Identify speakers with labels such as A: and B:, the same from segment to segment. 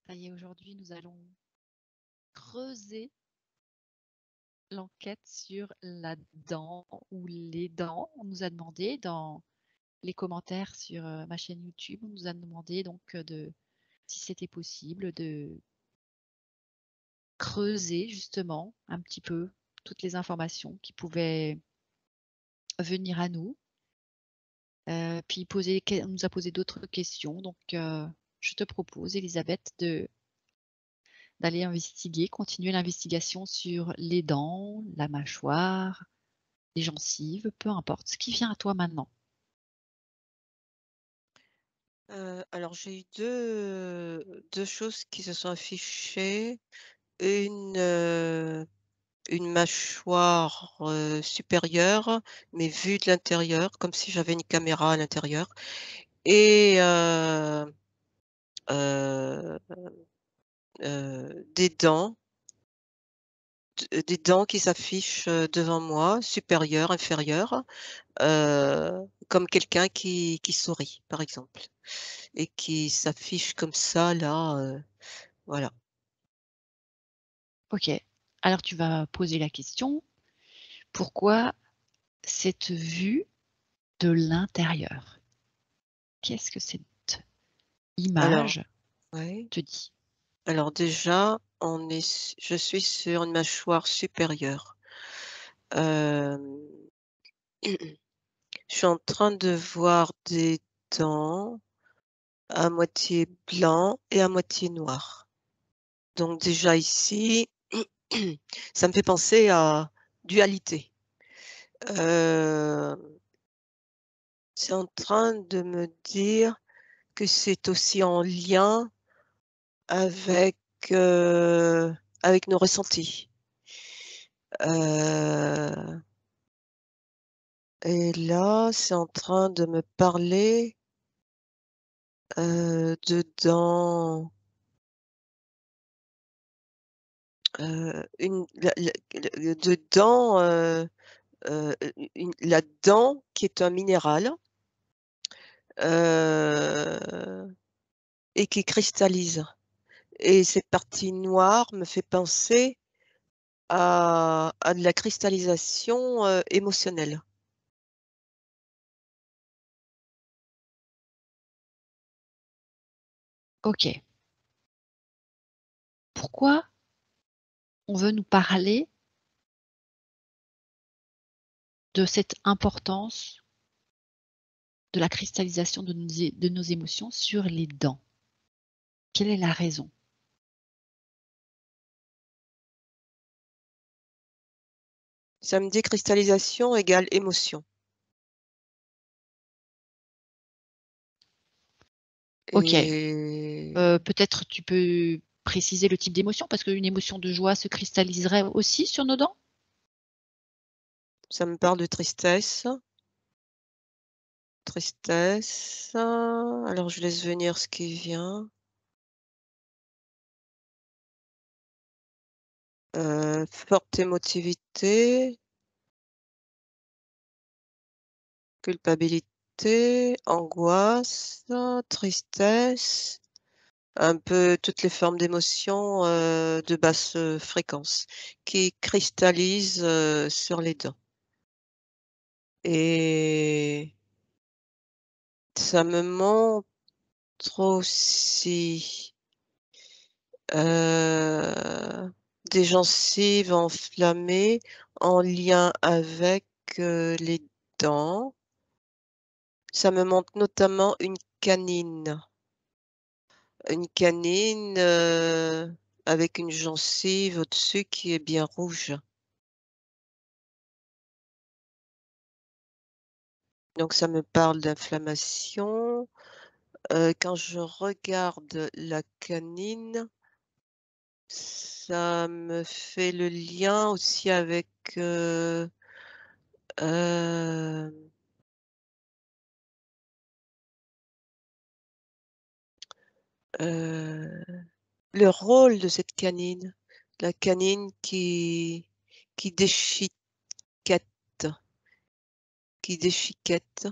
A: Ça y est, aujourd'hui, nous allons creuser l'enquête sur la dent ou les dents. On nous a demandé dans les commentaires sur ma chaîne YouTube, on nous a demandé donc si c'était possible de creuser justement un petit peu toutes les informations qui pouvaient venir à nous. Puis on nous a posé d'autres questions. Donc, je te propose, Elisabeth, d'aller investiguer, continuer l'investigation sur les dents, la mâchoire, les gencives, peu importe, ce qui vient à toi maintenant.
B: Alors j'ai eu deux choses qui se sont affichées. Une mâchoire, supérieure, mais vue de l'intérieur, comme si j'avais une caméra à l'intérieur et heu des dents qui s'affichent, devant moi, supérieures, inférieures, comme quelqu'un qui sourit, par exemple, et qui s'affiche comme ça là, voilà.
A: Ok, alors tu vas poser la question, pourquoi cette vue de l'intérieur? Qu'est-ce que cette
B: Alors
A: image
B: ouais.
A: te dit?
B: Alors déjà, je suis sur une mâchoire supérieure. Hem, je suis en train de voir des dents à moitié blanc et à moitié noir. Donc déjà ici, ça me fait penser à dualité. Hem, c'est en train de me dire que c'est aussi en lien avec, avec nos ressentis. Heu Et là, c'est en train de me parler, dedans, une la dedans, la dent qui est un minéral, heu et qui cristallise, et cette partie noire me fait penser à de la cristallisation, émotionnelle.
A: Ok, pourquoi on veut nous parler de cette importance de la cristallisation de nos émotions sur les dents? Quelle est la raison?
B: Ça me dit cristallisation égale émotion,
A: Ok,
B: et
A: peut-être tu peux préciser le type d'émotion, parce qu'une émotion de joie se cristalliserait aussi sur nos dents?
B: ça me parle de tristesse. Tristesse, alors je laisse venir ce qui vient. Forte émotivité, culpabilité, angoisse, tristesse, un peu toutes les formes d'émotions, de basse, fréquence qui cristallisent, sur les dents, et ça me montre aussi, Heu, des gencives enflammées en lien avec, les dents. Ça me montre notamment une canine, avec une gencive au-dessus qui est bien rouge. Donc ça me parle d'inflammation. Quand je regarde la canine, ça me fait le lien aussi avec, hem Heu, le rôle de cette canine, la canine qui déchiquette, qui déchiquette,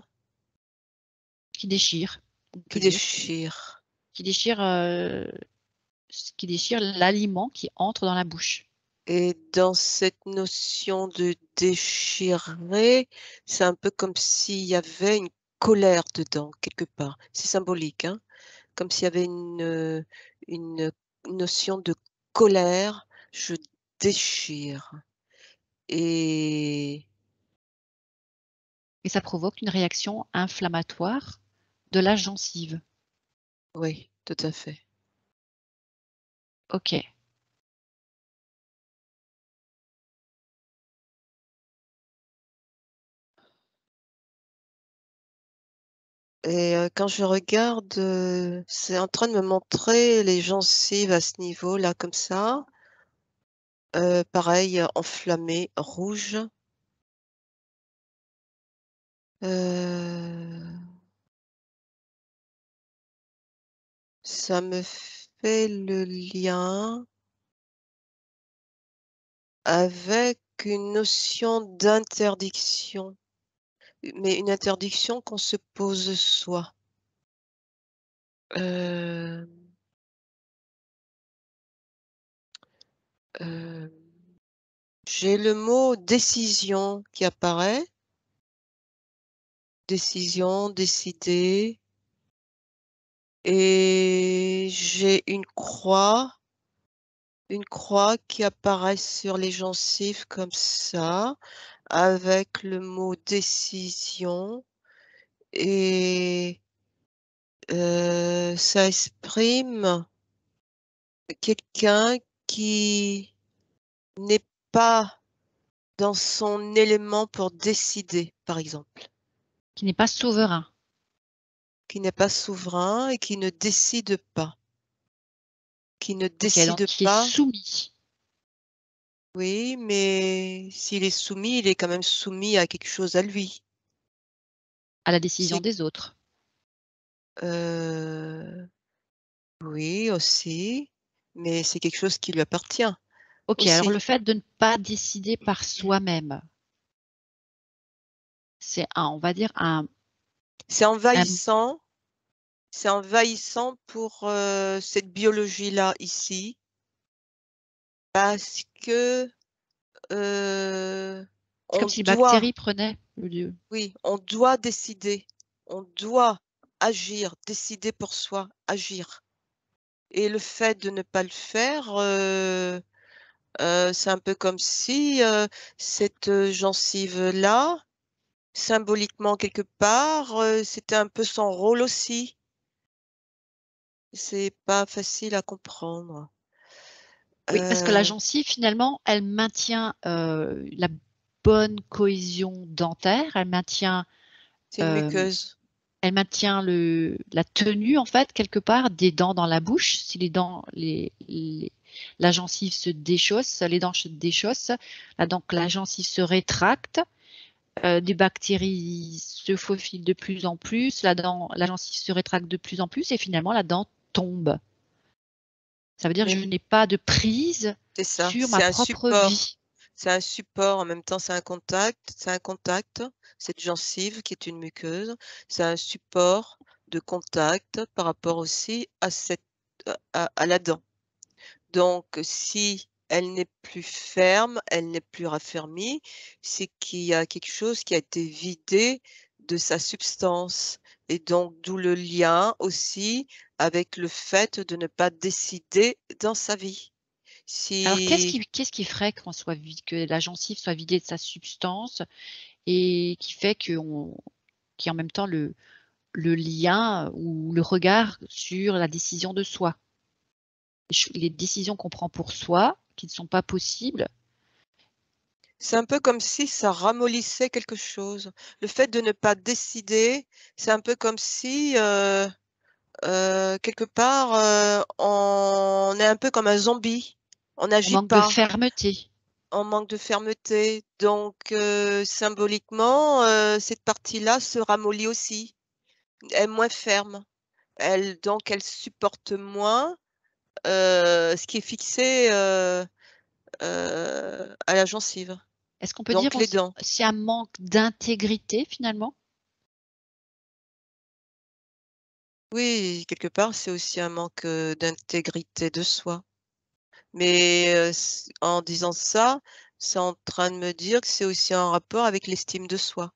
A: Qui déchire, on peut
B: qui
A: dire.
B: déchire.
A: Qui déchire, l'aliment qui entre dans la bouche.
B: Et dans cette notion de déchirer, c'est un peu comme s'il y avait une colère dedans, quelque part. C'est symbolique, hein? Comme s'il y avait une notion de colère. Je déchire et
A: Et ça provoque une réaction inflammatoire de la gencive.
B: oui, tout à fait.
A: OK.
B: Et quand je regarde, c'est en train de me montrer les gencives à ce niveau-là, comme ça. Pareil, enflammées, rouges. Heu, Ça me fait le lien avec une notion d'interdiction, mais une interdiction qu'on se pose soi. Hem, hem, j'ai le mot décision qui apparaît. Décision, décider, et j'ai une croix qui apparaît sur les gencives comme ça, avec le mot décision, et ça exprime quelqu'un qui n'est pas dans son élément pour décider, par exemple,
A: Qui n'est pas souverain.
B: qui n'est pas souverain et qui ne décide pas, qui ne
A: OK, donc
B: décide
A: qui est
B: pas.
A: soumis
B: Oui, mais s'il est soumis, il est quand même soumis à quelque chose à lui.
A: à la décision
B: C'est
A: des autres.
B: heu, oui aussi, mais c'est quelque chose qui lui appartient
A: OK, alors le
B: aussi.
A: fait de ne pas décider par soi-même, c'est on va dire
B: C'est
A: un
B: envahissant, c'est envahissant pour, cette biologie-là ici, parce que, heu,
A: c'est
B: on
A: comme si les
B: doit,
A: bactéries prenaient le lieu.
B: oui, on doit décider, on doit agir, décider pour soi, agir, et le fait de ne pas le faire, c'est un peu comme si, cette, gencive-là, symboliquement quelque part, c'était un peu son rôle aussi. C'est pas facile à comprendre.
A: Oui, parce que la
B: Heu,
A: gencive finalement, elle maintient, la bonne cohésion dentaire,
B: c'est une
A: hem,
B: muqueuse.
A: elle maintient la tenue en fait quelque part des dents dans la bouche. Si la gencive se déchausse, les dents se déchaussent, donc la gencive se rétracte, des bactéries se faufilent de plus en plus, la gencive se rétracte de plus en plus et finalement la dent tombe. Ça veut dire que je
B: Mais
A: n'ai pas de prise
B: c'est ça,
A: sur ma
B: c'est un
A: propre
B: support.
A: vie.
B: C'est un support, en même temps, c'est un contact, cette gencive qui est une muqueuse, c'est un support de contact par rapport aussi à cette à la dent. Donc si elle n'est plus ferme, elle n'est plus raffermie, c'est qu'il y a quelque chose qui a été vidé de sa substance, et donc d'où le lien aussi avec le fait de ne pas décider dans sa vie.
A: Alors
B: Si
A: qu'est-ce qui ferait que la gencive soit vidée de sa substance et qui fait qu'on qu'il y ait en même temps le lien ou le regard sur la décision de soi? Les décisions qu'on prend pour soi, qui ne sont pas possibles.
B: c'est un peu comme si ça ramollissait quelque chose. Le fait de ne pas décider, c'est un peu comme si, quelque part, on est un peu comme un zombie. On
A: On
B: n'agit
A: manque de
B: pas.
A: fermeté.
B: En manque de fermeté, donc symboliquement, cette partie-là se ramollit aussi. Elle est moins ferme. Elle supporte moins, ce qui est fixé, à la gencive,
A: Est-ce qu'on peut dire
B: donc les
A: aussi
B: dents.
A: c'est un manque d'intégrité finalement?
B: Oui, quelque part, c'est aussi un manque, d'intégrité de soi. Mais, c en disant ça, c'est en train de me dire que c'est aussi en rapport avec l'estime de soi.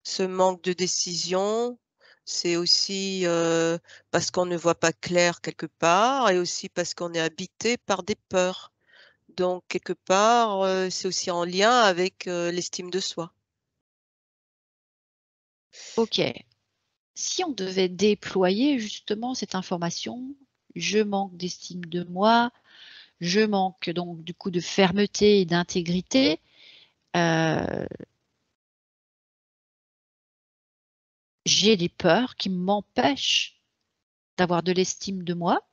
B: Ce manque de décision, c'est aussi, parce qu'on ne voit pas clair quelque part et aussi parce qu'on est habité par des peurs. Donc quelque part, c'est aussi en lien avec, l'estime de soi.
A: OK. Si on devait déployer justement cette information, je manque d'estime de moi, je manque donc du coup de fermeté et d'intégrité, heu, j'ai des peurs qui m'empêchent d'avoir de l'estime de moi.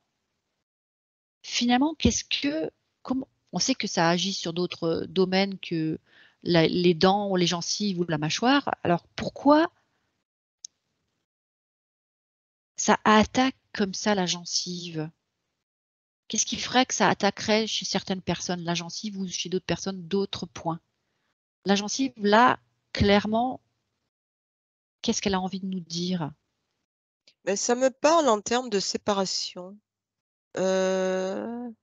A: Finalement, qu'est-ce que comment on sait que ça agit sur d'autres, domaines que la les dents ou les gencives ou la mâchoire. Alors pourquoi ça attaque comme ça la gencive? Qu'est-ce qui ferait que ça attaquerait chez certaines personnes la gencive ou chez d'autres personnes d'autres points? La gencive là, clairement, qu'est-ce qu'elle a envie de nous dire?
B: Mais ça me parle en termes de séparation. Heu,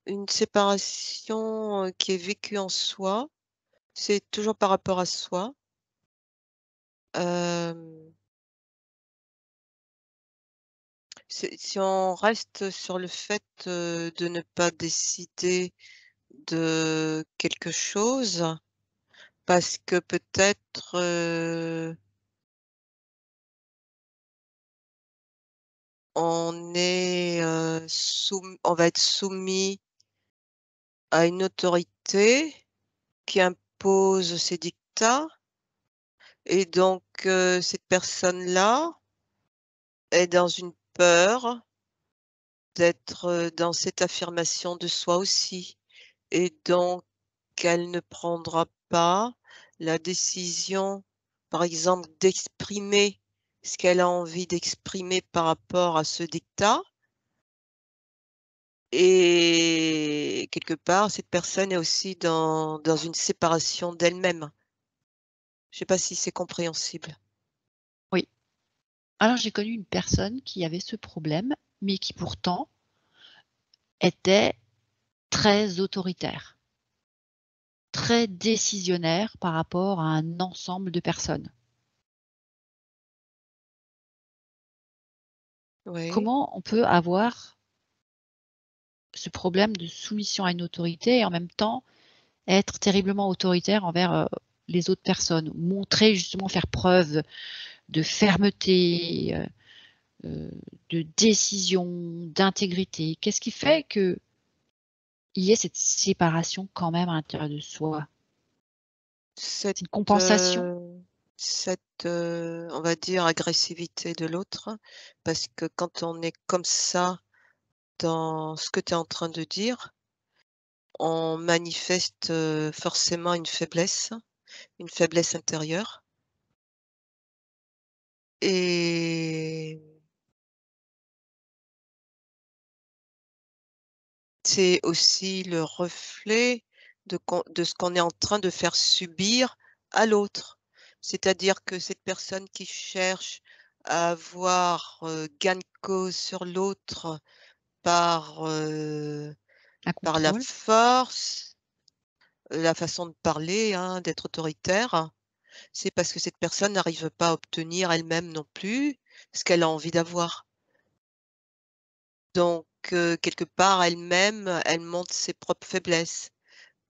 B: une séparation, qui est vécue en soi, c'est toujours par rapport à soi. Hem, si on reste sur le fait, de ne pas décider de quelque chose, parce que peut-être, on va être soumis à une autorité qui impose ses dictats et donc cette personne-là est dans une peur d'être, dans cette affirmation de soi aussi et donc elle ne prendra pas la décision, par exemple, d'exprimer ce qu'elle a envie d'exprimer par rapport à ce dictat et quelque part, cette personne est aussi dans une séparation d'elle-même. Je ne sais pas si c'est compréhensible?
A: Oui. Alors j'ai connu une personne qui avait ce problème, mais qui pourtant était très autoritaire, très décisionnaire par rapport à un ensemble de personnes.
B: Oui,
A: Comment on peut avoir ce problème de soumission à une autorité et en même temps être terriblement autoritaire envers, les autres personnes? Montrer justement, faire preuve de fermeté, de décision, d'intégrité. Qu'est-ce qui fait qu'il y ait cette séparation quand même à l'intérieur de soi?
B: cette,
A: C'est une compensation?
B: on va dire agressivité de l'autre, parce que quand on est comme ça dans ce que tu es en train de dire, on manifeste, forcément une faiblesse intérieure et c'est aussi le reflet de ce qu'on est en train de faire subir à l'autre. C'est-à-dire que cette personne qui cherche à avoir, gain de cause sur l'autre par,
A: Un
B: par la
A: contrôle?
B: force, la façon de parler, hein, d'être autoritaire, c'est parce que cette personne n'arrive pas à obtenir elle-même non plus ce qu'elle a envie d'avoir. Donc quelque part elle-même, elle montre ses propres faiblesses.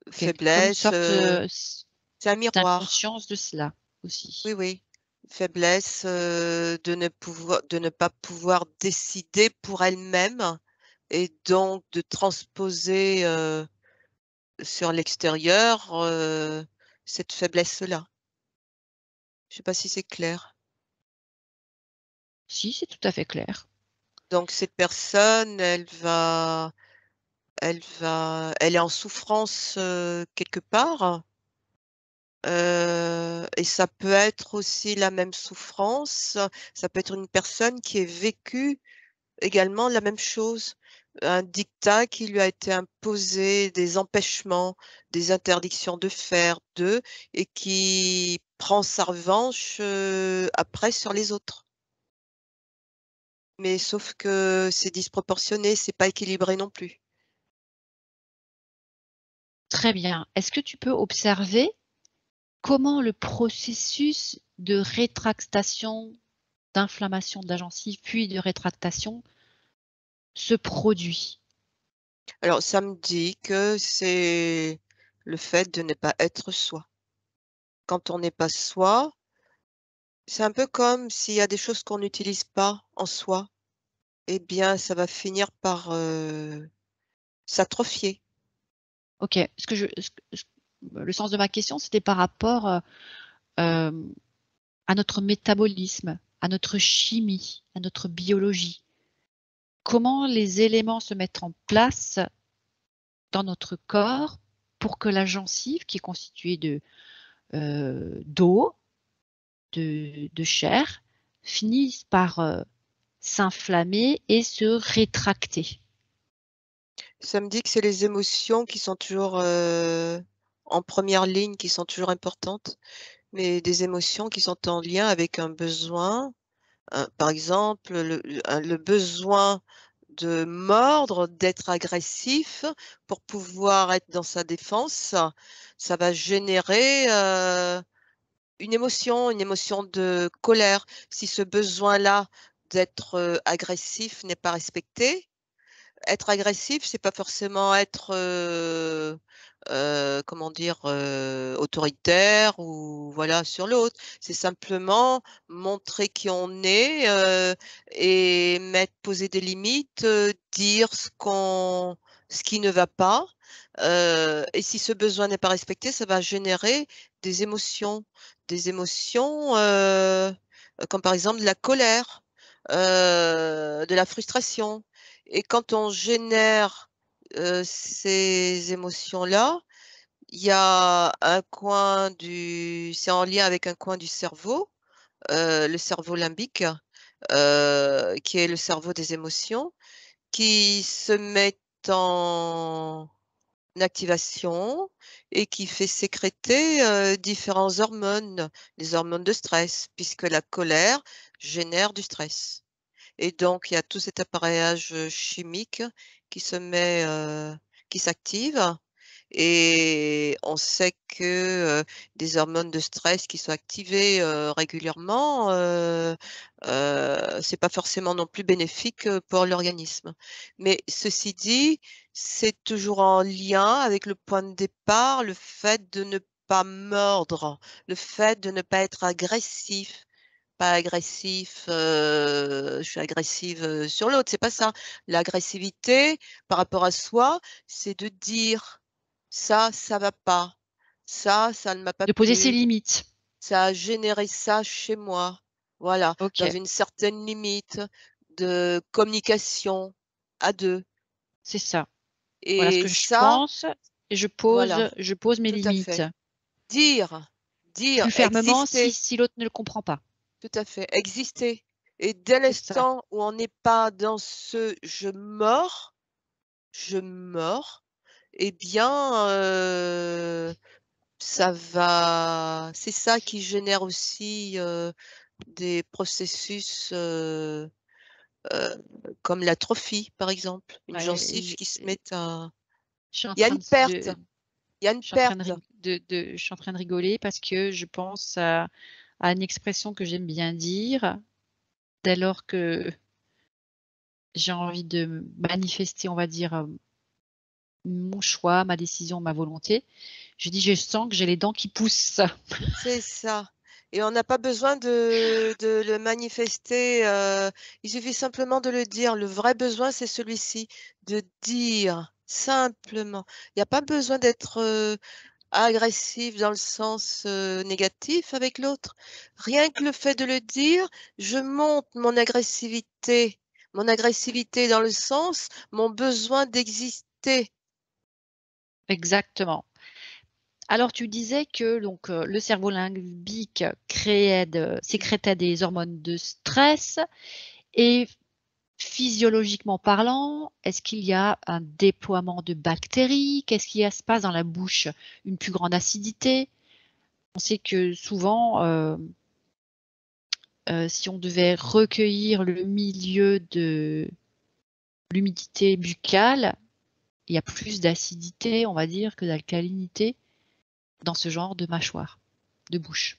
A: OK. Comme une
B: Faiblesse,
A: sorte, s
B: c'est un miroir.
A: d'inconscience de cela
B: Oui,
A: aussi.
B: oui. Faiblesse, de ne pas pouvoir décider pour elle-même et donc de transposer, sur l'extérieur, cette faiblesse-là. Je sais pas si c'est clair?
A: Si, c'est tout à fait clair.
B: Donc cette personne, elle est en souffrance, quelque part, et ça peut être aussi la même souffrance, ça peut être une personne qui a vécu également la même chose. Un diktat qui lui a été imposé, des empêchements, des interdictions de faire, et qui prend sa revanche, après sur les autres. Mais sauf que c'est disproportionné, c'est pas équilibré non plus.
A: Très bien. Est-ce que tu peux observer comment le processus de rétractation, d'inflammation de la gencive, puis de rétractation se produit?
B: Alors ça me dit que c'est le fait de ne pas être soi. Quand on n'est pas soi, c'est un peu comme s'il y a des choses qu'on n'utilise pas en soi, eh bien ça va finir par, s'atrophier.
A: OK. Le sens de ma question, c'était par rapport, hem, à notre métabolisme, à notre chimie, à notre biologie. Comment les éléments se mettent en place dans notre corps pour que la gencive, qui est constituée d'eau, de chair, finisse par, s'inflammer et se rétracter.
B: Ça me dit que c'est les émotions qui sont toujours, en première ligne, qui sont toujours importantes, mais des émotions qui sont en lien avec un besoin, par exemple, le besoin de mordre, d'être agressif pour pouvoir être dans sa défense, ça va générer, une émotion de colère. Si ce besoin-là d'être, agressif n'est pas respecté, être agressif, c'est pas forcément être, comment dire? Autoritaire ou voilà, sur l'autre. C'est simplement montrer qui on est, et poser des limites, dire ce qui ne va pas, et si ce besoin n'est pas respecté, ça va générer des émotions. Des émotions, comme par exemple de la colère, de la frustration. Et quand on génère, ces émotions-là, il y a un coin du c'est en lien avec un coin du cerveau, le cerveau limbique, qui est le cerveau des émotions, qui se met en activation et qui fait sécréter, différents hormones, les hormones de stress, puisque la colère génère du stress. Et donc il y a tout cet appareillage, chimique qui se met, qui s'active et on sait que, des hormones de stress qui sont activées, régulièrement, c'est pas forcément non plus bénéfique, pour l'organisme. Mais ceci dit, c'est toujours en lien avec le point de départ, le fait de ne pas mordre, le fait de ne pas être agressif. Pas agressif, je suis agressive, sur l'autre, c'est pas ça. L'agressivité par rapport à soi, c'est de dire: ça va pas. Ça ne m'a pas
A: De poser ses
B: plu.
A: limites.
B: Ça a généré ça chez moi». Voilà, dans
A: OK,
B: une certaine limite de communication à 2
A: c'est ça. Voilà ce
B: et
A: que je
B: ça
A: pense et
B: voilà,
A: je pose mes
B: tout à
A: limites.
B: fait. Dire, dire,
A: Plus fermement
B: exister.
A: si l'autre ne le comprend pas.
B: Tout à fait, exister et dès
A: C'est ça.
B: l'instant où on n'est pas dans ce je mords, eh bien, ça va c'est ça qui génère aussi, des processus, heu, comme l'atrophie, par exemple. Une
A: Ouais,
B: gencive qui se met à
A: je suis en
B: il y a
A: train
B: une perte, il y a une
A: je suis en train de
B: perte.
A: rig je suis en train de rigoler parce que je pense à une expression que j'aime bien dire dès lors que j'ai envie de manifester, on va dire, mon choix, ma décision, ma volonté. Je dis: «Je sens que j'ai les dents qui poussent».
B: C'est ça et on n'a pas besoin de le manifester, il suffit simplement de le dire. Le vrai besoin, c'est celui-ci, de dire simplement. Il y a pas besoin d'être, agressif dans le sens, négatif avec l'autre. Rien que le fait de le dire, je montre mon agressivité dans le sens, mon besoin d'exister.
A: Exactement. Alors tu disais que donc, le cerveau limbique sécrétait des hormones de stress et physiologiquement parlant, est-ce qu'il y a un déploiement de bactéries? Qu'est-ce qui se passe dans la bouche? Une plus grande acidité? On sait que souvent, si on devait recueillir le milieu de l'humidité buccale, il y a plus d'acidité, on va dire, que d'alcalinité dans ce genre de mâchoire, de bouche.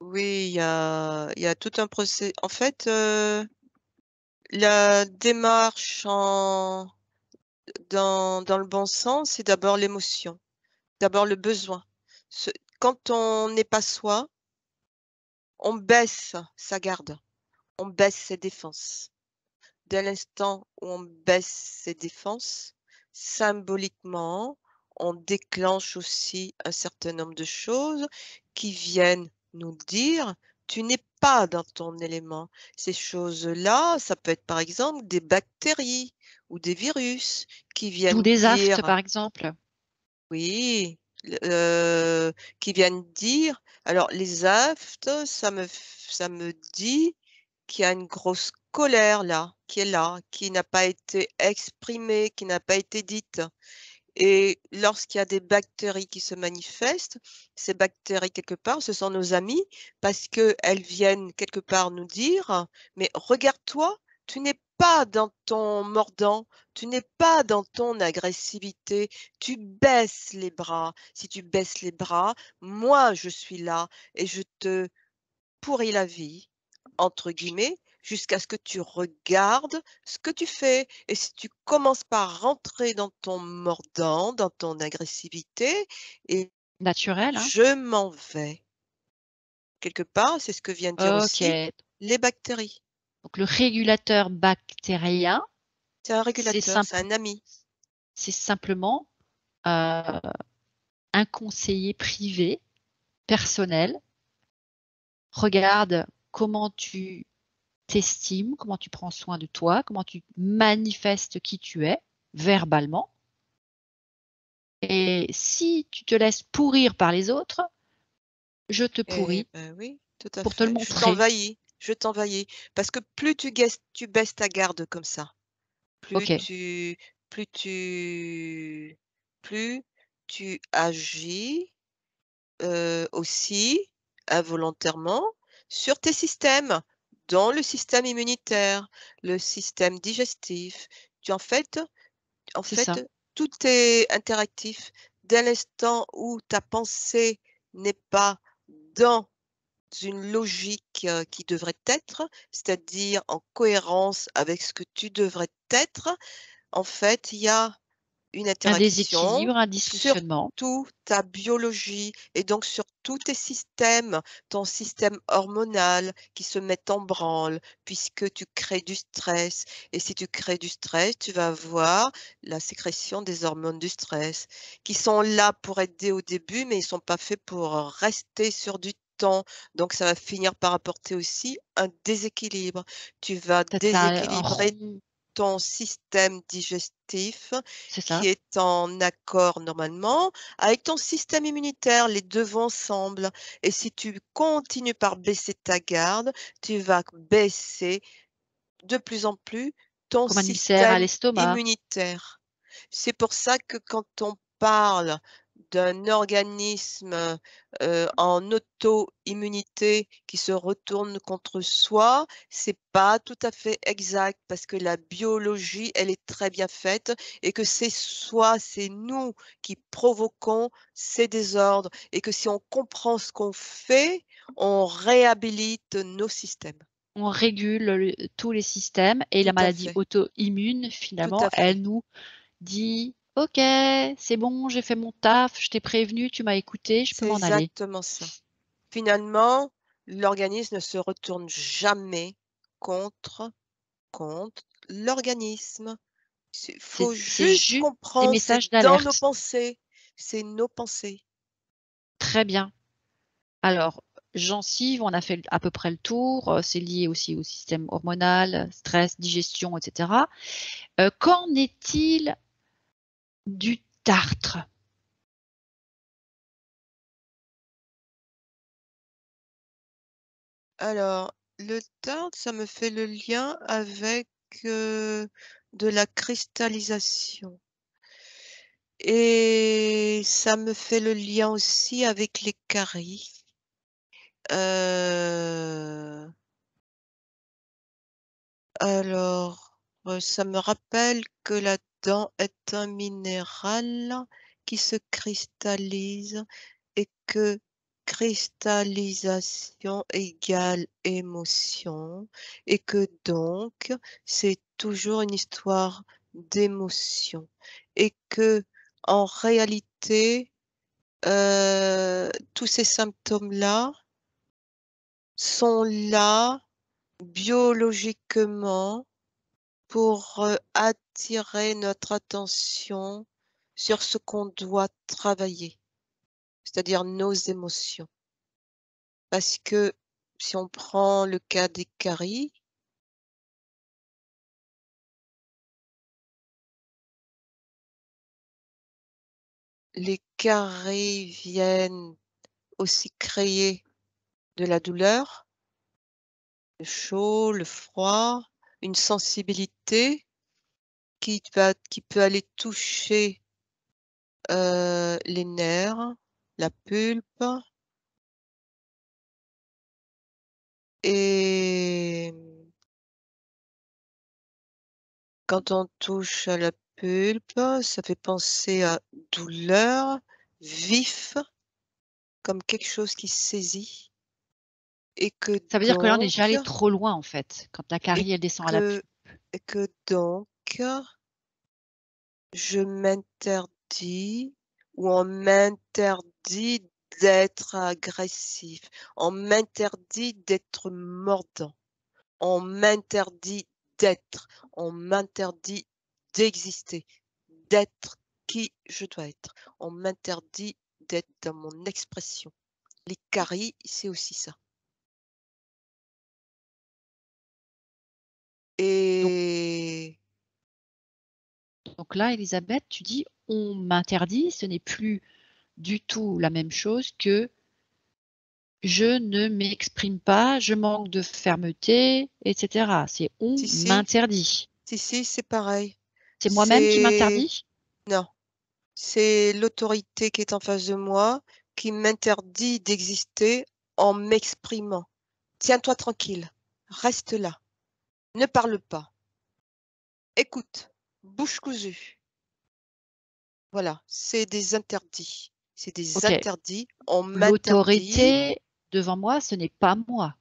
B: Oui, il y a tout un procès. En fait, la démarche dans le bon sens, c'est d'abord l'émotion, d'abord le besoin. Ce Quand on n'est pas soi, on baisse sa garde, on baisse ses défenses. Dès l'instant où on baisse ses défenses, symboliquement, on déclenche aussi un certain nombre de choses qui viennent nous dire: «Tu n'es pas dans ton élément». Ces choses-là, ça peut être par exemple des bactéries ou des virus qui
A: D'où
B: viennent
A: des aftes,
B: dire
A: par exemple.
B: oui, qui viennent dire alors les aftes, ça me dit qu'il y a une grosse colère là, qui est là, qui n'a pas été exprimée, qui n'a pas été dite et lorsqu'il y a des bactéries qui se manifestent, ces bactéries quelque part, ce sont nos amis parce qu'elles viennent quelque part nous dire: «Mais regarde-toi, tu n'es pas dans ton mordant, tu n'es pas dans ton agressivité, tu baisses les bras. Si tu baisses les bras, moi je suis là et je te pourris la vie, entre guillemets, jusqu'à ce que tu regardes ce que tu fais et si tu commences par rentrer dans ton mordant, dans ton agressivité et
A: Naturel, hein.
B: je m'en vais. Quelque part, c'est ce que viennent dire aussi
A: OK.
B: les bactéries.
A: Donc le régulateur bactérien,
B: C'est un
A: c'est
B: régulateur, c'est
A: simple
B: un ami.
A: c'est simplement, heu, un conseiller privé, personnel. Regarde comment tu t'estimes, comment tu prends soin de toi, comment tu manifestes qui tu es, verbalement, et si tu te laisses pourrir par les autres, je te
B: Eh
A: pourris
B: ben oui, tout à
A: pour te le
B: fait.
A: montrer.
B: Je t'envahis parce que plus tu baisses ta garde comme ça, plus
A: OK,
B: tu plus tu plus tu agis, aussi, involontairement, sur tes systèmes, dont le système immunitaire, le système digestif. Tu en
A: c'est ça.
B: fait, tout est interactif. Dès l'instant où ta pensée n'est pas dans une logique, qui devrait être, c'est-à-dire en cohérence avec ce que tu devrais être, en fait, il y a une
A: Un
B: interaction
A: déséquilibre, un
B: sur
A: dysfonctionnement.
B: toute ta biologie et donc sur tous tes systèmes, ton système hormonal qui se met en branle puisque tu crées du stress et si tu crées du stress, tu vas avoir la sécrétion des hormones du stress qui sont là pour aider au début, mais ils sont pas faits pour rester sur du temps. Donc ça va finir par apporter aussi un déséquilibre. Tu vas
A: Peut-être ça un
B: déséquilibrer
A: rond
B: ton système digestif
A: c'est
B: qui
A: ça.
B: est en accord normalement avec ton système immunitaire, les 2 vont ensemble et si tu continues par baisser ta garde, tu vas baisser de plus en plus ton
A: Comme un ulcère à
B: système
A: l'estomac.
B: immunitaire. C'est pour ça que quand on parle d'un organisme, en auto-immunité qui se retourne contre soi, c'est pas tout à fait exact parce que la biologie, elle est très bien faite et que c'est nous qui provoquons ces désordres et que si on comprend ce qu'on fait, on réhabilite nos systèmes.
A: On régule tous les systèmes et la
B: Tout à
A: maladie
B: fait,
A: auto-immune,
B: tout
A: finalement,
B: à
A: elle
B: fait.
A: nous dit: «OK, c'est bon, j'ai fait mon taf, je t'ai prévenu, tu m'as écouté, je peux
B: C'est
A: m'en aller».
B: exactement ça. Finalement, l'organisme ne se retourne jamais contre contre l'organisme. Il faut
A: C'est
B: juste
A: juste des
B: comprendre,
A: messages
B: c'est dans nos
A: d'alerte.
B: pensées, c'est nos pensées.
A: Très bien. Alors, gencives, on a fait à peu près le tour, c'est lié aussi au système hormonal, stress, digestion, et cetera. Qu'en est-il du tartre?
B: Alors, le tartre, ça me fait le lien avec, de la cristallisation Et ça me fait le lien aussi avec les caries. Alors, ça me rappelle que la dent est un minéral qui se cristallise et que cristallisation égale émotion et que donc c'est toujours une histoire d'émotion et que en réalité, tous ces symptômes-là sont là biologiquement pour, attirer notre attention sur ce qu'on doit travailler, c'est-à-dire nos émotions. Parce que si on prend le cas des caries, les caries viennent aussi créer de la douleur, le chaud, le froid, une sensibilité qui peut aller toucher, les nerfs, la pulpe et quand on touche à la pulpe, ça fait penser à douleur, vif, comme quelque chose qui saisit et que
A: Ça veut dire que là, on est déjà
B: donc
A: allé trop loin, en fait, quand la
B: et
A: carie, elle descend à la
B: que
A: pulpe.
B: et que donc je m'interdis ou on m'interdit d'être agressif, on m'interdit d'être mordant, on m'interdit d'être, on m'interdit d'exister, d'être qui je dois être. On m'interdit d'être dans mon expression. Les caries, c'est aussi ça
A: Donc
B: et
A: donc là, Elisabeth, tu dis: «On m'interdit», ce n'est plus du tout la même chose que: «Je ne m'exprime pas, je manque de fermeté» et cetera. C'est: «On
B: si, si,
A: m'interdit».
B: si, si, c'est pareil.
A: C'est moi-même qui
B: C'est
A: m'interdis?
B: non, c'est l'autorité qui est en face de moi qui m'interdit d'exister en m'exprimant. Tiens-toi tranquille, reste là, ne parle pas, écoute, bouche cousue. Voilà, c'est des interdits. C'est des
A: OK.
B: interdits. On m'interdit
A: L'autorité devant moi, ce n'est pas moi.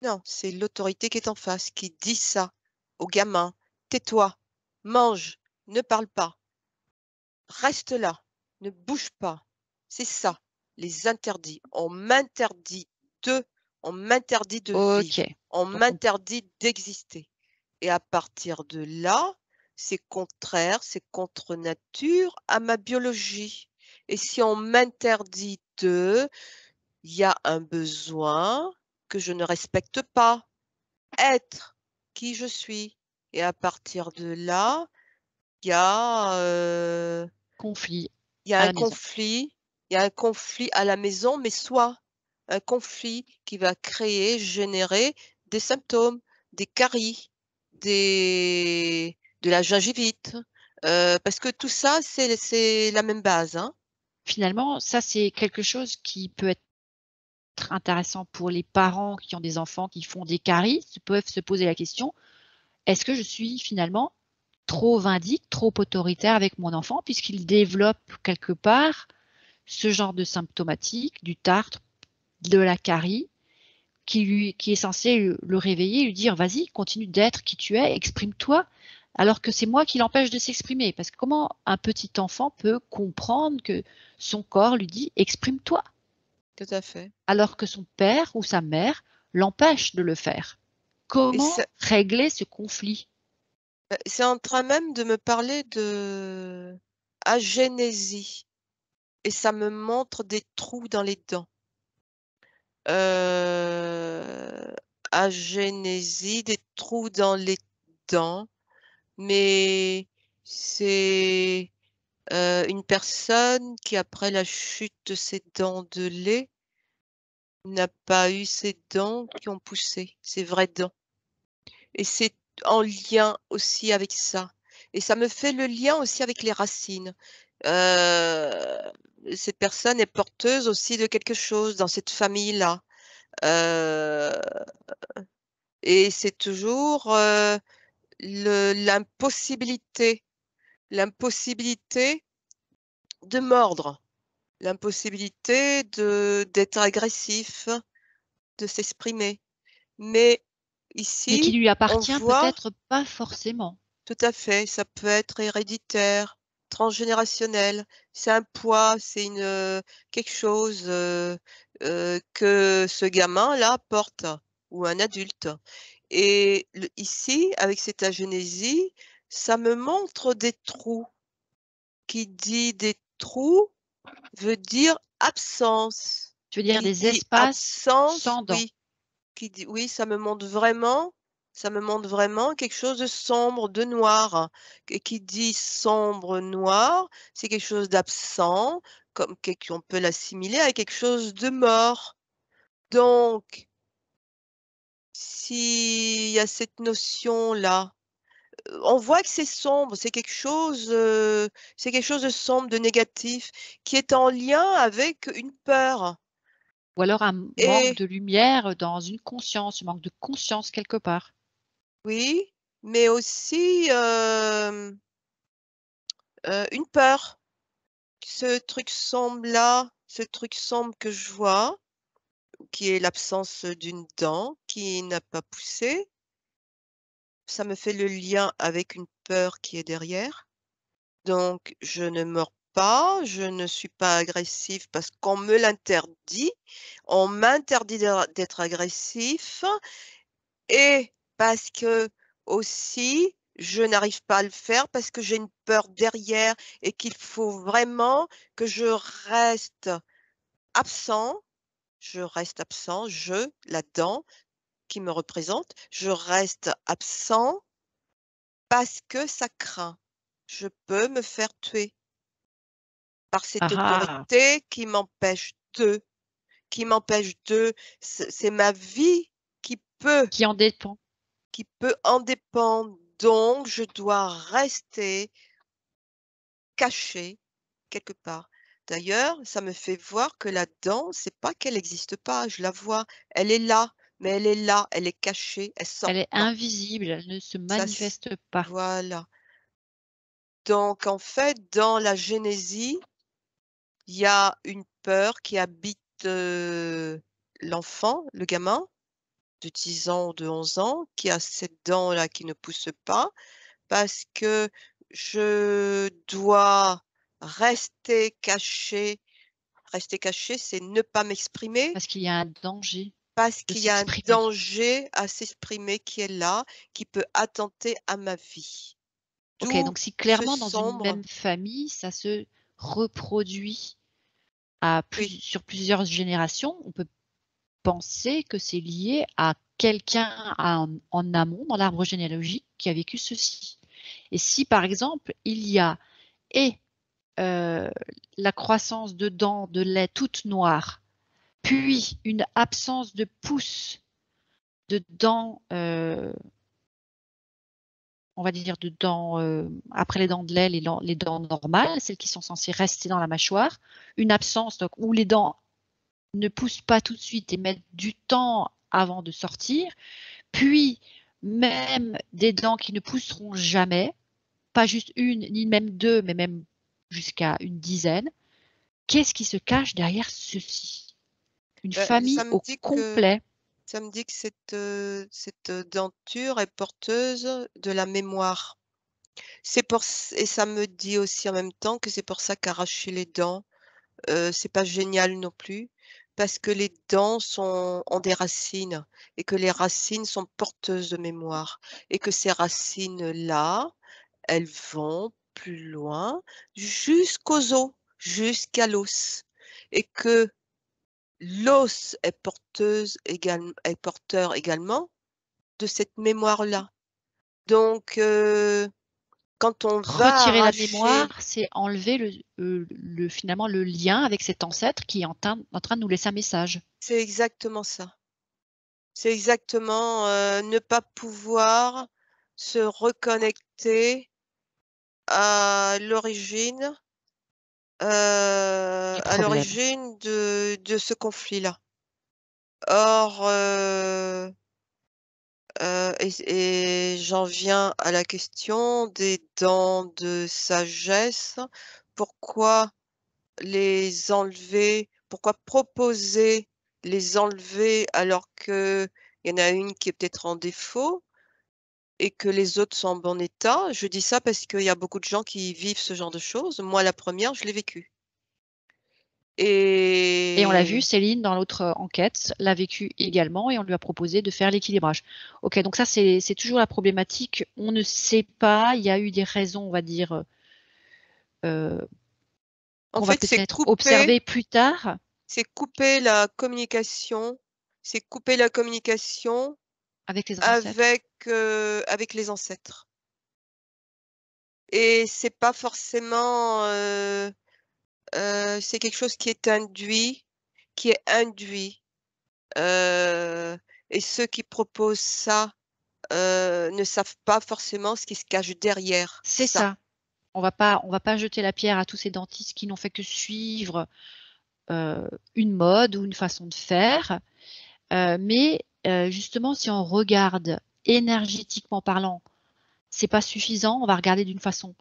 B: non, c'est l'autorité qui est en face, qui dit ça au gamin: «Tais-toi, mange, ne parle pas, reste là, ne bouge pas». C'est ça, les interdits. De on m'interdit de vivre,
A: OK.
B: on
A: Donc on
B: m'interdit d'exister et à partir de là, c'est contraire, c'est contre nature à ma biologie et si on m'interdit de, il y a un besoin que je ne respecte pas, être qui je suis et à partir de là, il y a,
A: conflit
B: il y a
A: à
B: un
A: la maison.
B: conflit il y a un conflit à la maison, mais soit un conflit qui va créer, générer des symptômes, des caries, des de la gingivite, parce que tout ça, c'est la même base, hein.
A: Finalement, ça, c'est quelque chose qui peut être intéressant pour les parents qui ont des enfants qui font des caries, peuvent se poser la question: «Est-ce que je suis finalement trop vindicte, trop autoritaire avec mon enfant?» puisqu'il développe quelque part ce genre de symptomatique, du tartre, de la carie, qui est censé le réveiller, lui dire: «Vas-y, continue d'être qui tu es, exprime-toi», alors que c'est moi qui l'empêche de s'exprimer. Parce que comment un petit enfant peut comprendre que son corps lui dit: «Exprime-toi»,
B: Tout à fait
A: alors que son père ou sa mère l'empêche de le faire?
B: et
A: Comment régler ce conflit?
B: c'est en train même de me parler de agénésie et ça me montre des trous dans les dents. Agénésie, des trous dans les dents, mais c'est, une personne qui après la chute de ses dents de lait, n'a pas eu ses dents qui ont poussé, ses vraies dents et c'est en lien aussi avec ça et ça me fait le lien aussi avec les racines. cette personne est porteuse aussi de quelque chose dans cette famille-là. Heu et c'est toujours, le l'impossibilité de mordre, l'impossibilité d'être agressif, de s'exprimer. Mais
A: Mais qui
B: ici,
A: lui
B: on
A: appartient
B: voit
A: peut-être pas forcément.
B: tout à fait, ça peut être héréditaire, transgénérationnel. C'est un poids, c'est quelque chose, que ce gamin-là porte ou un adulte. Et ici, avec cette agénésie, ça me montre des trous. Qui dit des trous veut dire absence.
A: Tu veux dire
B: Qui
A: des
B: dit
A: espaces
B: absence,
A: sans dents.
B: oui. Qui dit oui, ça me montre vraiment quelque chose de sombre, de noir. Et qui dit sombre, noir, c'est quelque chose d'absent, comme on peut l'assimiler à quelque chose de mort. Donc, s'il y a cette notion-là, on voit que c'est sombre, c'est quelque chose de sombre, de négatif, qui est en lien avec une peur.
A: Ou alors un manque
B: Et
A: de lumière dans une conscience, un manque de conscience quelque part.
B: oui, mais aussi, une peur. Ce truc sombre que je vois, qui est l'absence d'une dent qui n'a pas poussé, ça me fait le lien avec une peur qui est derrière. Donc je ne mords pas, je ne suis pas agressif parce qu'on me l'interdit. On m'interdit d'être agressif et parce que aussi je n'arrive pas à le faire parce que j'ai une peur derrière et qu'il faut vraiment que je reste absent. Je reste absent, la dent qui me représente, je reste absent parce que ça craint. Je peux me faire tuer. Par cette
A: Ah ah!
B: autorité qui m'empêche de c'est ma vie qui peut
A: Qui en dépend.
B: en dépendre, donc je dois rester cachée quelque part. D'ailleurs, ça me fait voir que la dent, c'est pas qu'elle n'existe pas, je la vois, elle est là, mais elle est là, elle est cachée, elle
A: Elle
B: sort
A: est
B: pas.
A: invisible, elle ne se
B: Ça s
A: manifeste pas.
B: Voilà. Donc en fait, dans la génésie, il y a une peur qui habite, l'enfant, le gamin de 10 ans ou de 11 ans qui a cette dent-là qui ne pousse pas parce que je dois rester cachée. Rester cachée, c'est ne pas m'exprimer
A: Parce qu'il y a un danger
B: parce
A: de
B: qu'il y a un
A: s'exprimer.
B: danger à s'exprimer qui est là, qui peut attenter à ma vie.
A: OK,
B: D'où
A: donc si
B: ce
A: clairement dans une
B: sombre
A: même famille, ça se reproduit à
B: oui,
A: sur plusieurs générations, on peut penser que c'est lié à quelqu'un en amont dans l'arbre généalogique qui a vécu ceci. Et si par exemple, il y a et heu, la croissance de dents de lait toutes noires, puis une absence de pouce de dents, on va dire de dents, après les dents de lait, les dents normales, celles qui sont censées rester dans la mâchoire, une absence donc où les dents ne poussent pas tout de suite et mettent du temps avant de sortir, puis même des dents qui ne pousseront jamais, pas juste une ni même 2, mais même jusqu'à une dizaine. Qu'est-ce qui se cache derrière ceci? Une
B: bah,
A: famille au complet.
B: ça me dit que cette denture est porteuse de la mémoire. C'est pour ç Et ça me dit aussi en même temps que c'est pour ça qu'arracher les dents, c'est pas génial non plus, parce que les dents ont des racines et que les racines sont porteuses de mémoire et que ces racines-là, elles vont plus loin jusqu'aux os, jusqu'à l'os et que l'os est porteur également de cette mémoire-là. Donc quand on va
A: Retirer la
B: arracher
A: mémoire, c'est enlever finalement le lien avec cet ancêtre qui est en train de nous laisser un message.
B: c'est exactement ça. C'est exactement, ne pas pouvoir se reconnecter à l'origine
A: du
B: À
A: problème?
B: l'origine de ce conflit-là. Or, et j'en viens à la question des dents de sagesse. Pourquoi les enlever? Pourquoi proposer les enlever alors qu'il y en a une qui est peut-être en défaut et que les autres sont en bon état? Je dis ça parce qu'il y a beaucoup de gens qui vivent ce genre de choses. Moi, la première, je l'ai vécu
A: Et on l'a vu,
B: et
A: Céline, dans l'autre enquête, l'a vécu également et on lui a proposé de faire l'équilibrage. OK, donc ça, c'est toujours la problématique. On ne sait pas, il y a eu des raisons, on va dire,
B: en
A: qu'on va
B: fait,
A: peut-être observer plus tard
B: c'est couper la communication, c'est couper la communication
A: avec les ancêtres.
B: avec les ancêtres et c'est pas forcément, c'est quelque chose qui est induit, heu et ceux qui proposent ça, ne savent pas forcément ce qui se cache derrière
A: C'est
B: ça.
A: ça. On va pas jeter la pierre à tous ces dentistes qui n'ont fait que suivre, une mode ou une façon de faire, mais justement, si on regarde énergétiquement parlant, c'est pas suffisant, on va regarder d'une façon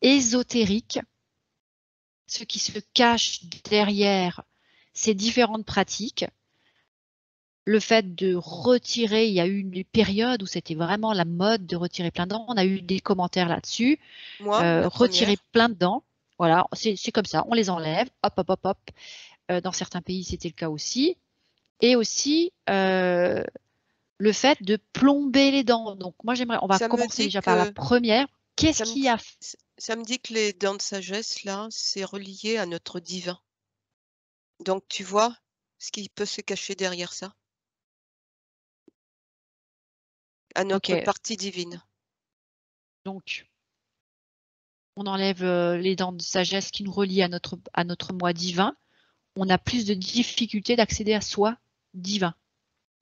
A: ésotérique ce qui se cache derrière ces différentes pratiques. Le fait de retirer, il y a eu une période où c'était vraiment la mode de retirer plein de dents. On a eu des commentaires là-dessus.
B: Moi, la
A: Retirer
B: première,
A: plein de dents, voilà, c'est comme ça, on les enlève, hop, hop, hop, hop. Dans certains pays, c'était le cas aussi. Et aussi, le fait de plomber les dents. Donc moi, on va
B: ça me
A: commencer
B: dit
A: déjà par la
B: que
A: première. Qu'est-ce
B: ça me
A: qui
B: dit
A: a
B: ça me dit que les dents de sagesse là, c'est relié à notre divin. Donc tu vois ce qui peut se cacher derrière ça? À notre
A: OK,
B: partie divine.
A: donc on enlève, les dents de sagesse qui nous relient à notre moi divin. On a plus de difficultés d'accéder à soi divin.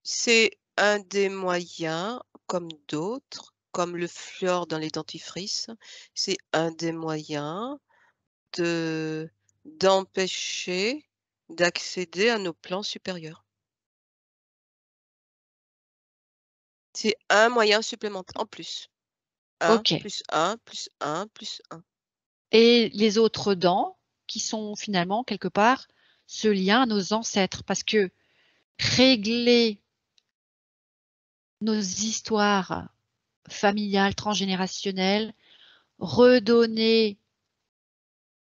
B: C'est un des moyens, comme d'autres, comme le fluor dans les dentifrices, c'est un des moyens de d'empêcher d'accéder à nos plans supérieurs. C'est un moyen supplémentaire en plus. Un
A: OK.
B: plus un plus un plus un.
A: Et les autres dents qui sont finalement quelque part ce lien à nos ancêtres parce que régler nos histoires familiales, transgénérationnelles, redonner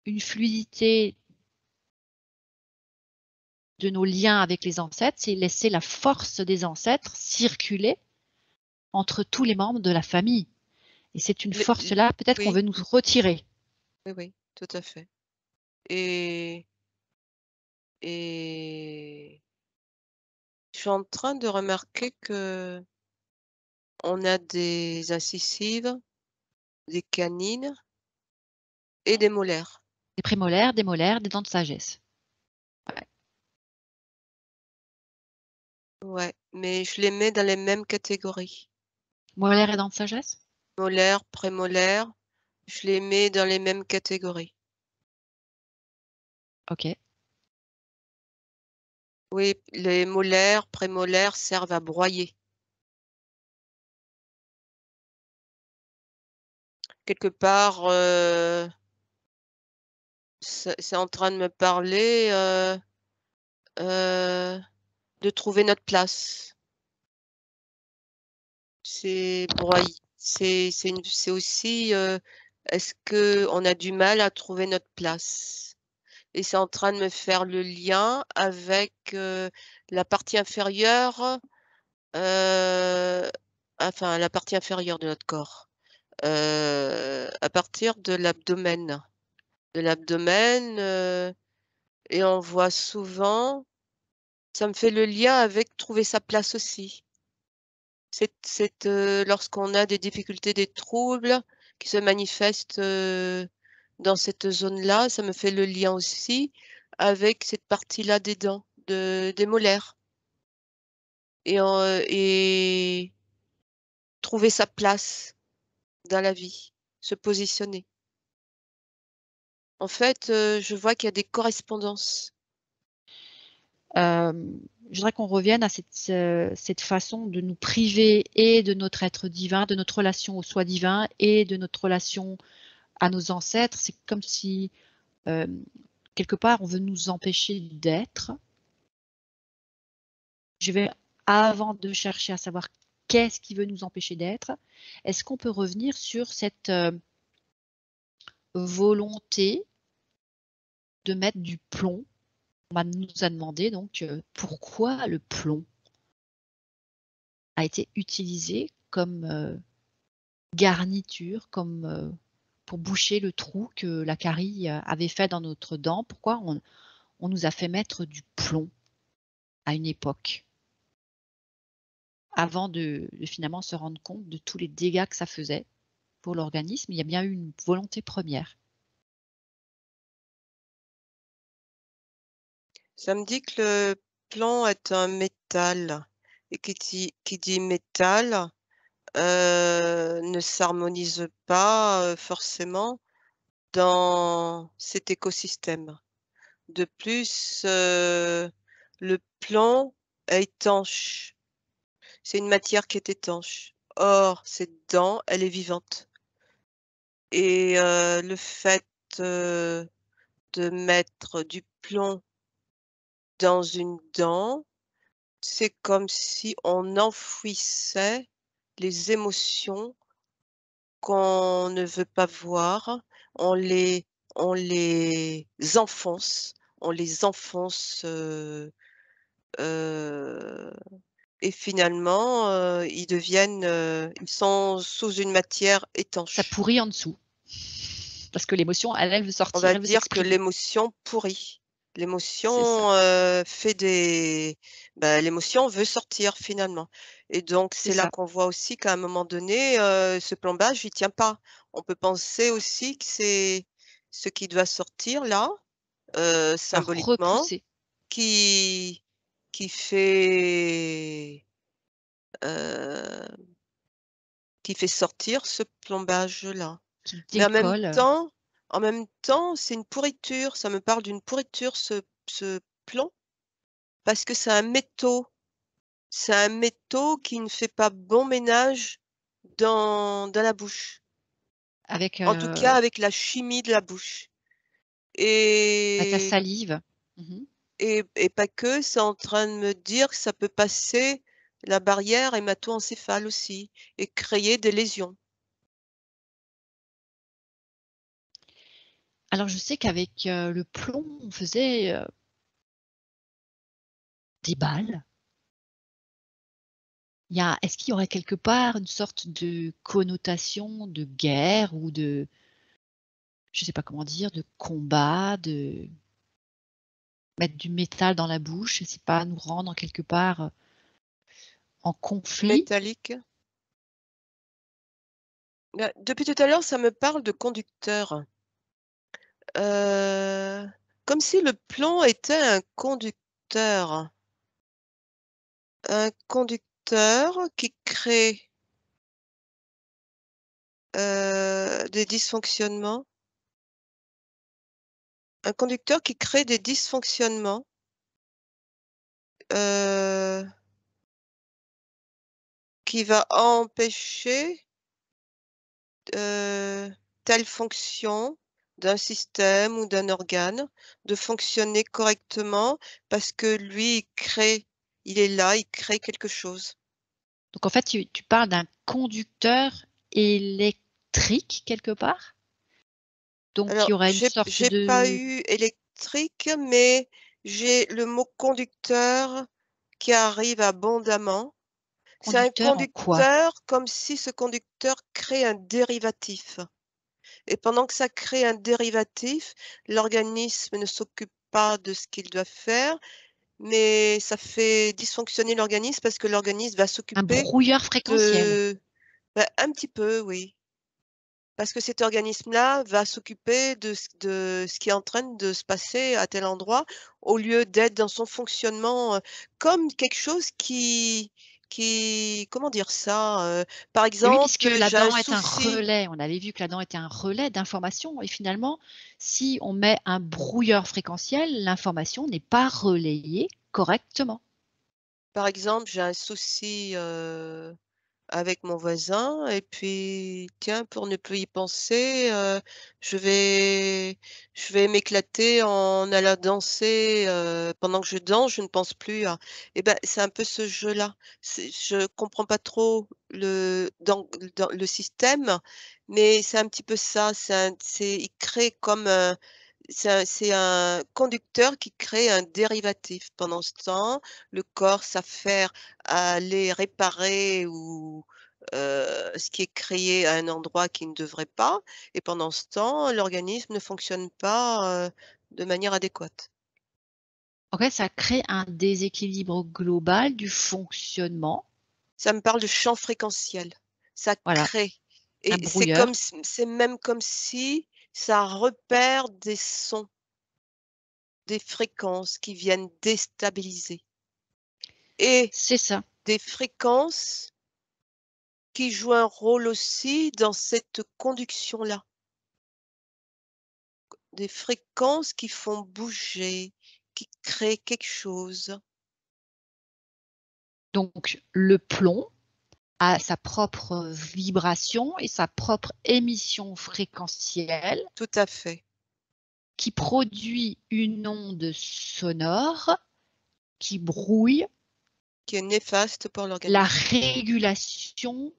A: une fluidité de nos liens avec les ancêtres, c'est laisser la force des ancêtres circuler entre tous les membres de la famille. Et c'est une
B: Les
A: force-là, peut-être qu'on
B: oui,
A: veut nous retirer.
B: oui, oui, tout à fait et et je suis en train de remarquer qu'on a des incisives, des canines et des molaires.
A: Des prémolaires, des molaires, des dents de sagesse. Ouais.
B: Ouais, mais je les mets dans les mêmes catégories.
A: Molaires et dents de sagesse?
B: Molaires, prémolaires, je les mets dans les mêmes catégories.
A: OK.
B: Oui, les molaires, prémolaires servent à broyer. Quelque part, c'est en train de me parler, de trouver notre place. C'est aussi, est-ce qu'on a du mal à trouver notre place? Et c'est en train de me faire le lien avec, la partie inférieure, heu, enfin la partie inférieure de notre corps, à partir de l'abdomen. De l'abdomen, et on voit souvent ça me fait le lien avec trouver sa place aussi. Lorsqu'on a des difficultés, des troubles qui se manifestent, dans cette zone-là, ça me fait le lien aussi avec cette partie-là des dents, des molaires et trouver sa place dans la vie, se positionner. En fait, je vois qu'il y a des correspondances.
A: Je voudrais qu'on revienne à cette façon de nous priver et de notre être divin, de notre relation au soi divin et de notre relation à nos ancêtres. C'est comme si, quelque part, on veut nous empêcher d'être. Je vais avant de chercher à savoir qu'est-ce qui veut nous empêcher d'être, est-ce qu'on peut revenir sur cette, volonté de mettre du plomb? Nous a demandé donc, pourquoi le plomb a été utilisé comme, garniture, comme, pour boucher le trou que la carie, avait fait dans notre dent. Pourquoi on nous a fait mettre du plomb à une époque? Avant de finalement se rendre compte de tous les dégâts que ça faisait pour l'organisme, il y a bien eu une volonté première.
B: Ça me dit que le plomb est un métal et qui dit métal, ne s'harmonise pas, forcément dans cet écosystème. De plus, le plomb est étanche. C'est une matière qui est étanche. Or, cette dent, elle est vivante et le fait, heu, de mettre du plomb dans une dent, c'est comme si on enfouissait les émotions qu'on ne veut pas voir. On les on les enfonce, on les enfonce, heu et finalement, ils sont sous une matière
A: Ça
B: étanche.
A: pourrit en dessous, parce que l'émotion, elle veut
B: On
A: sortir,
B: va
A: elle veut
B: dire que
A: s'exprimer.
B: l'émotion pourrit.
A: C'est ça.
B: L'émotion, fait des l'émotion veut sortir finalement et donc
A: C'est
B: c'est là
A: ça.
B: qu'on voit aussi qu'à un moment donné, ce plombage, il tient pas. On peut penser aussi que c'est ce qui doit sortir là,
A: Va
B: symboliquement,
A: repousser,
B: qui qui fait, heu, qui fait sortir ce plombage-là.
A: qui
B: Mais
A: décolle.
B: en même temps, c'est une pourriture, ça me parle d'une pourriture ce plomb, parce que c'est un métaux. C'est un métaux qui ne fait pas bon ménage dans la bouche.
A: Avec,
B: En tout cas avec la chimie de la bouche
A: avec la
B: et
A: salive. Mmh.
B: et pas que, c'est en train de me dire que ça peut passer la barrière hémato-encéphale aussi et créer des lésions.
A: Alors je sais qu'avec, le plomb, on faisait, des balles. Est-ce qu'il y aurait quelque part une sorte de connotation de guerre ou de, je sais pas comment dire, de combat, de mettre du métal dans la bouche, c'est pas nous rendre quelque part, en conflit?
B: Métallique. Bah, depuis tout à l'heure, ça me parle de conducteur. Heu, Comme si le plomb était un conducteur qui crée, des dysfonctionnements, un conducteur qui crée des dysfonctionnements, heu, qui va empêcher, heu, telle fonction d'un système ou d'un organe de fonctionner correctement parce que lui, il est là, il crée quelque chose.
A: Donc en fait, tu parles d'un conducteur électrique quelque part? Donc il
B: Alors,
A: y aurait une sorte
B: j'ai pas
A: de
B: eu électrique, mais j'ai le mot conducteur qui arrive abondamment. C'est un
A: conducteur en quoi?
B: conducteur comme si ce conducteur crée un dérivatif et pendant que ça crée un dérivatif, l'organisme ne s'occupe pas de ce qu'il doit faire, mais ça fait dysfonctionner l'organisme parce que l'organisme va
A: Un
B: s'occuper
A: brouilleur fréquentiel?
B: de un petit peu, oui. Parce que cet organisme-là va s'occuper de ce qui est en train de se passer à tel endroit, au lieu d'être dans son fonctionnement, comme quelque chose comment dire ça? Par
A: Et oui, puisque
B: exemple,
A: la
B: j'ai un
A: dent est un
B: souci.
A: relais, on avait vu que la dent était un relais d'information et finalement, si on met un brouilleur fréquentiel, l'information n'est pas relayée correctement.
B: Par exemple, j'ai un souci, avec mon voisin et puis tiens, pour ne plus y penser, je vais je vais m'éclater en allant danser, pendant que je danse, je ne pense plus à et ben, c'est un peu ce jeu-là. Je comprends pas trop dans le système, mais c'est un petit peu ça, il crée comme c'est un conducteur qui crée un dérivatif. Pendant ce temps, le corps s'affaire à aller réparer ou ce qui est créé à un endroit qui ne devrait pas et pendant ce temps, l'organisme ne fonctionne pas, de manière adéquate.
A: En fait, ça crée un déséquilibre global du fonctionnement,
B: Ça me parle de champ fréquentiel. Ça
A: voilà,
B: crée
A: un
B: et
A: brouilleur.
B: c'est même comme si ça repère des sons, des fréquences qui viennent déstabiliser et
A: C'est ça.
B: des fréquences qui jouent un rôle aussi dans cette conduction-là. Des fréquences qui font bouger, qui créent quelque chose.
A: Donc le plomb a sa propre vibration et sa propre émission fréquentielle
B: Tout à fait,
A: qui produit une onde sonore qui brouille
B: qui est néfaste pour
A: la
B: l'organisme.
A: régulation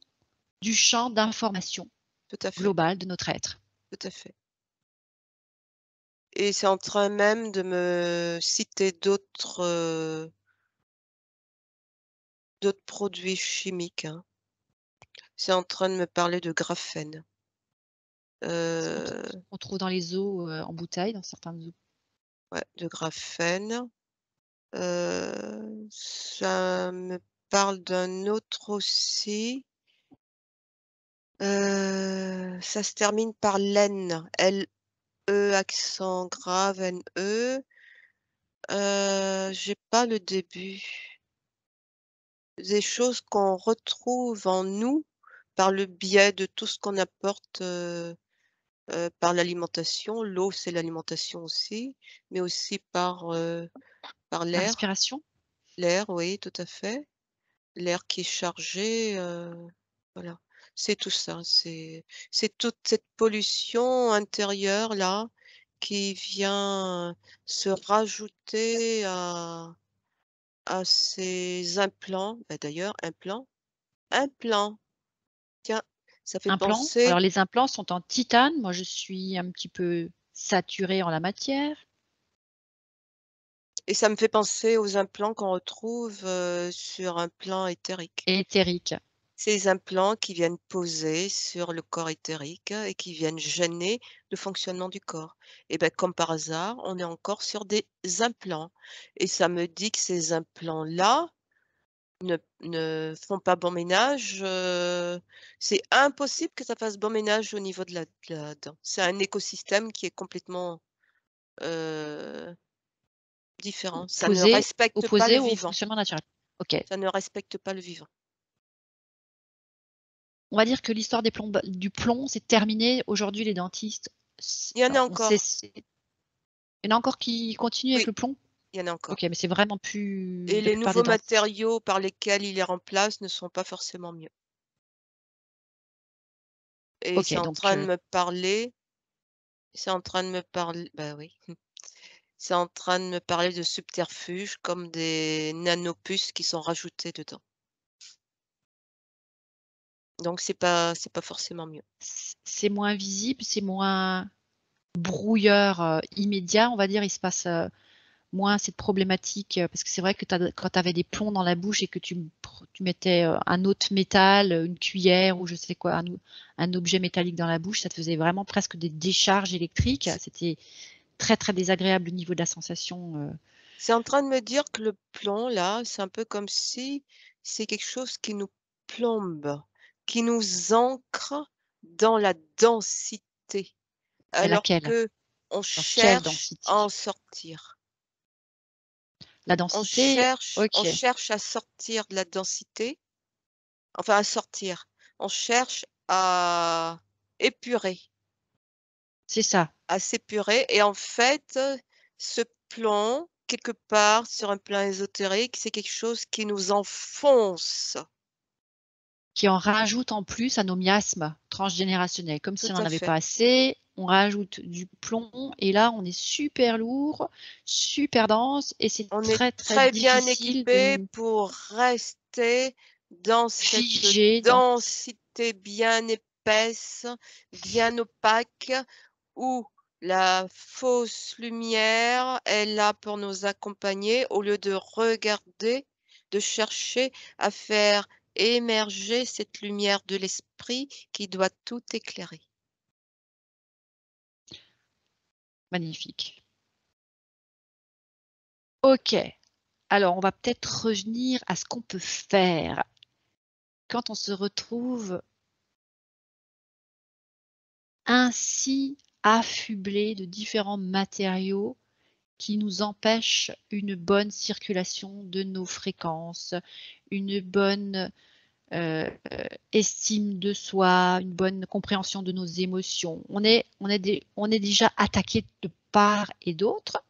A: du champ d'information
B: Tout à fait,
A: global de notre être.
B: tout à fait et c'est en train même de me citer d'autres produits chimiques, hein. C'est en train de me parler de graphène.
A: Ce qu'on trouve dans les eaux, en bouteille, dans certaines eaux.
B: Ouais, de graphène. Ça me parle d'un autre aussi. Ça se termine par LEN, L-E accent grave N-E. J'ai pas le début. Des choses qu'on retrouve en nous par le biais de tout ce qu'on apporte, par l'alimentation. L'eau, c'est l'alimentation aussi, mais aussi par l'air.
A: L'inspiration,
B: L'air, oui, tout à fait. L'air qui est chargé, voilà. C'est tout ça, c'est toute cette pollution intérieure-là qui vient se rajouter à ces implants. Bah, d'ailleurs, implants, tiens, ça fait
A: implants. Alors
B: penser
A: les implants sont en titane. Moi, je suis un petit peu saturée en la matière
B: et ça me fait penser aux implants qu'on retrouve, sur un plan éthérique.
A: et éthérique.
B: Ces implants qui viennent poser sur le corps éthérique et qui viennent gêner le fonctionnement du corps. Et ben, comme par hasard, on est encore sur des implants et ça me dit que ces implants-là ne font pas bon ménage, c'est impossible que ça fasse bon ménage au niveau de la dent. C'est un écosystème qui est complètement, heu, différent. Ça ne respecte pas le
A: Opposé au
B: vivant.
A: fonctionnement naturel. OK.
B: Ça ne respecte pas le vivant.
A: On va dire que l'histoire du plomb, c'est terminé. Aujourd'hui, les dentistes,
B: Il y en a
A: on sait
B: encore.
A: il y en a encore qui continuent avec
B: Oui,
A: le plomb?
B: il y en a
A: OK,
B: encore.
A: mais c'est vraiment plus
B: Et
A: la
B: les
A: plupart des
B: nouveaux
A: dentistes.
B: matériaux par lesquels ils les remplacent ne sont pas forcément mieux. Et
A: OK, donc
B: c'est en train de me parler bah, oui, c'est en train de me parler de subterfuges comme des nanopuces qui sont rajoutées dedans. Donc c'est pas forcément mieux.
A: c'est moins visible, c'est moins brouilleur, immédiat, on va dire. Il se passe, moins cette problématique, parce que c'est vrai que quand tu avais des plombs dans la bouche et que tu mettais, un autre métal, une cuillère ou je sais quoi, un objet métallique dans la bouche, ça te faisait vraiment presque des décharges électriques.
B: C'est
A: C'était très, très désagréable au niveau de la sensation,
B: c'est en train de me dire que le plomb là, c'est un peu comme si c'est quelque chose qui nous plombe, qui nous ancre dans la densité,
A: mais
B: alors
A: laquelle?
B: qu'on
A: Dans quelle
B: cherche à
A: densité?
B: en sortir.
A: La
B: On
A: densité,
B: cherche on
A: OK,
B: cherche à sortir de la densité, enfin à sortir, on cherche à épurer,
A: c'est ça,
B: à s'épurer et en fait, ce plan, quelque part sur un plan ésotérique, c'est quelque chose qui nous enfonce.
A: qui en rajoute en plus à nos miasmes transgénérationnels. Comme
B: Tout
A: si on n'en
B: à
A: avait pas
B: fait.
A: assez, on rajoute du plomb et là, on est super lourd, super dense et c'est
B: On est
A: très, très
B: très bien
A: difficile de
B: équipé
A: nous
B: pour rester dans cette
A: figer dans
B: densité bien épaisse, bien opaque, où la fausse lumière est là pour nous accompagner au lieu de regarder, de chercher à faire émerger cette lumière de l'esprit qui doit tout éclairer.
A: magnifique. OK, alors on va peut-être revenir à ce qu'on peut faire quand on se retrouve ainsi affublé de différents matériaux qui nous empêchent une bonne circulation de nos fréquences, une bonne, estime de soi, une bonne compréhension de nos émotions. On est déjà attaqué de part et d'autre.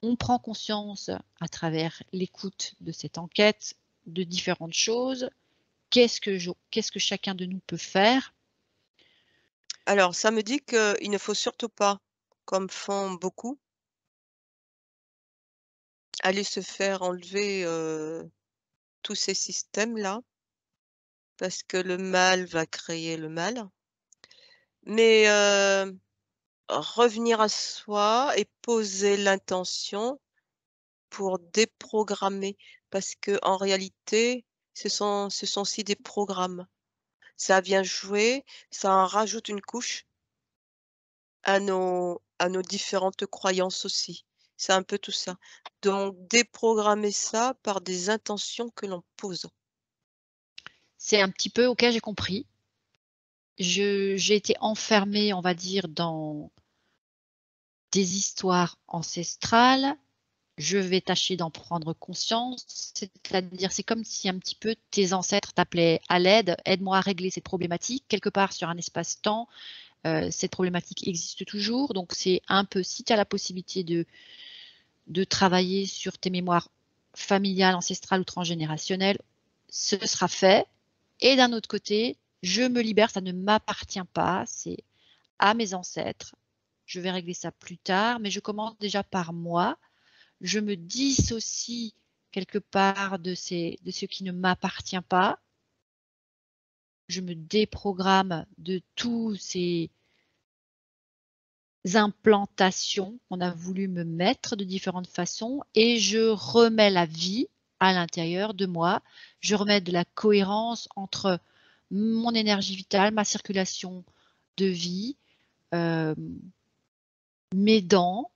A: On prend conscience à travers l'écoute de cette enquête de différentes choses. Qu'est-ce que chacun de nous peut faire?
B: Alors, ça me dit qu'il ne faut surtout pas, comme font beaucoup, aller se faire enlever, tous ces systèmes-là, parce que le mal va créer le mal. Mais, revenir à soi et poser l'intention pour déprogrammer, parce que en réalité, ce sont aussi des programmes. Ça vient jouer, ça en rajoute une couche à nos différentes croyances aussi. C'est un peu tout ça. Donc déprogrammer ça par des intentions que l'on pose.
A: C'est un petit peu OK, j'ai compris. J'ai été enfermée, on va dire, dans des histoires ancestrales. Je vais tâcher d'en prendre conscience, c'est-à-dire, c'est comme si un petit peu tes ancêtres t'appelaient à l'aide: «Aide-moi à régler cette problématique». Quelque part sur un espace-temps, cette problématique existe toujours, donc c'est un peu si tu as la possibilité de travailler sur tes mémoires familiales, ancestrales ou transgénérationnelles, ce sera fait et d'un autre côté, je me libère, ça ne m'appartient pas, c'est à mes ancêtres. Je vais régler ça plus tard, mais je commence déjà par moi. Je me dissocie quelque part de ce qui ne m'appartient pas. Je me déprogramme de tous ces implantations qu'on a voulu me mettre de différentes façons et je remets la vie à l'intérieur de moi. Je remets de la cohérence entre mon énergie vitale, ma circulation de vie, hem, mes dents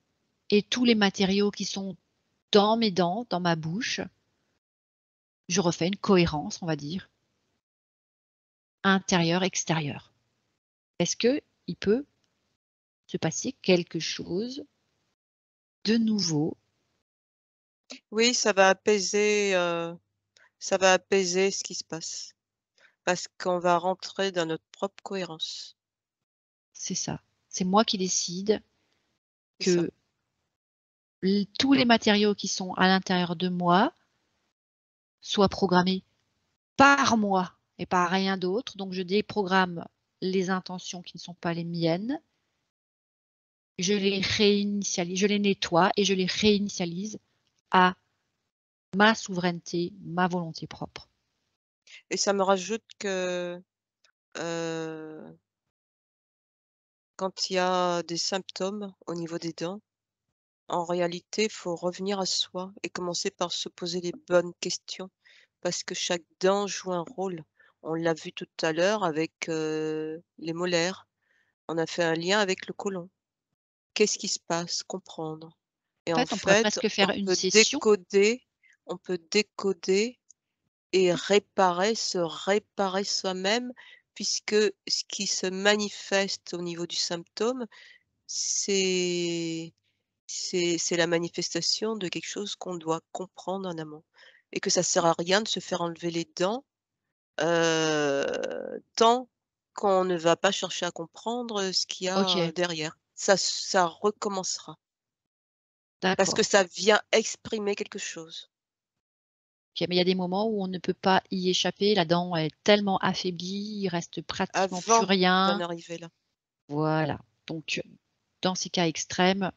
A: et tous les matériaux qui sont dans mes dents, dans ma bouche. Je refais une cohérence, on va dire, intérieure-extérieure. Est-ce qu'il peut se passer quelque chose de nouveau?
B: Oui, ça va apaiser ce qui se passe, parce qu'on va rentrer dans notre propre cohérence.
A: C'est ça. C'est moi qui décide
B: C'est ça.
A: que tous les matériaux qui sont à l'intérieur de moi soient programmés par moi et par rien d'autre. Donc je déprogramme les intentions qui ne sont pas les miennes. Je les nettoie et je les réinitialise à ma souveraineté, ma volonté propre.
B: Et ça me rajoute que, heu, quand il y a des symptômes au niveau des dents, en réalité, il faut revenir à soi et commencer par se poser les bonnes questions, parce que chaque dent joue un rôle. On l'a vu tout à l'heure avec, les molaires. On a fait un lien avec le côlon. Qu'est-ce qui se passe? Comprendre et
A: En
B: en
A: fait, on pourrait
B: fait,
A: presque faire une session.
B: on peut décoder et se réparer soi-même puisque ce qui se manifeste au niveau du symptôme, c'est C'est la manifestation de quelque chose qu'on doit comprendre en amont et que ça sert à rien de se faire enlever les dents, tant qu'on ne va pas chercher à comprendre, ce qu'il y a
A: OK,
B: derrière. Ça recommencera parce que
A: d'accord.
B: ça vient exprimer quelque chose.
A: OK, mais il y a des moments où on ne peut pas y échapper, la dent est tellement affaiblie, il reste pratiquement plus
B: Avant d'en
A: rien.
B: arriver là.
A: Voilà, donc dans ces cas extrêmes,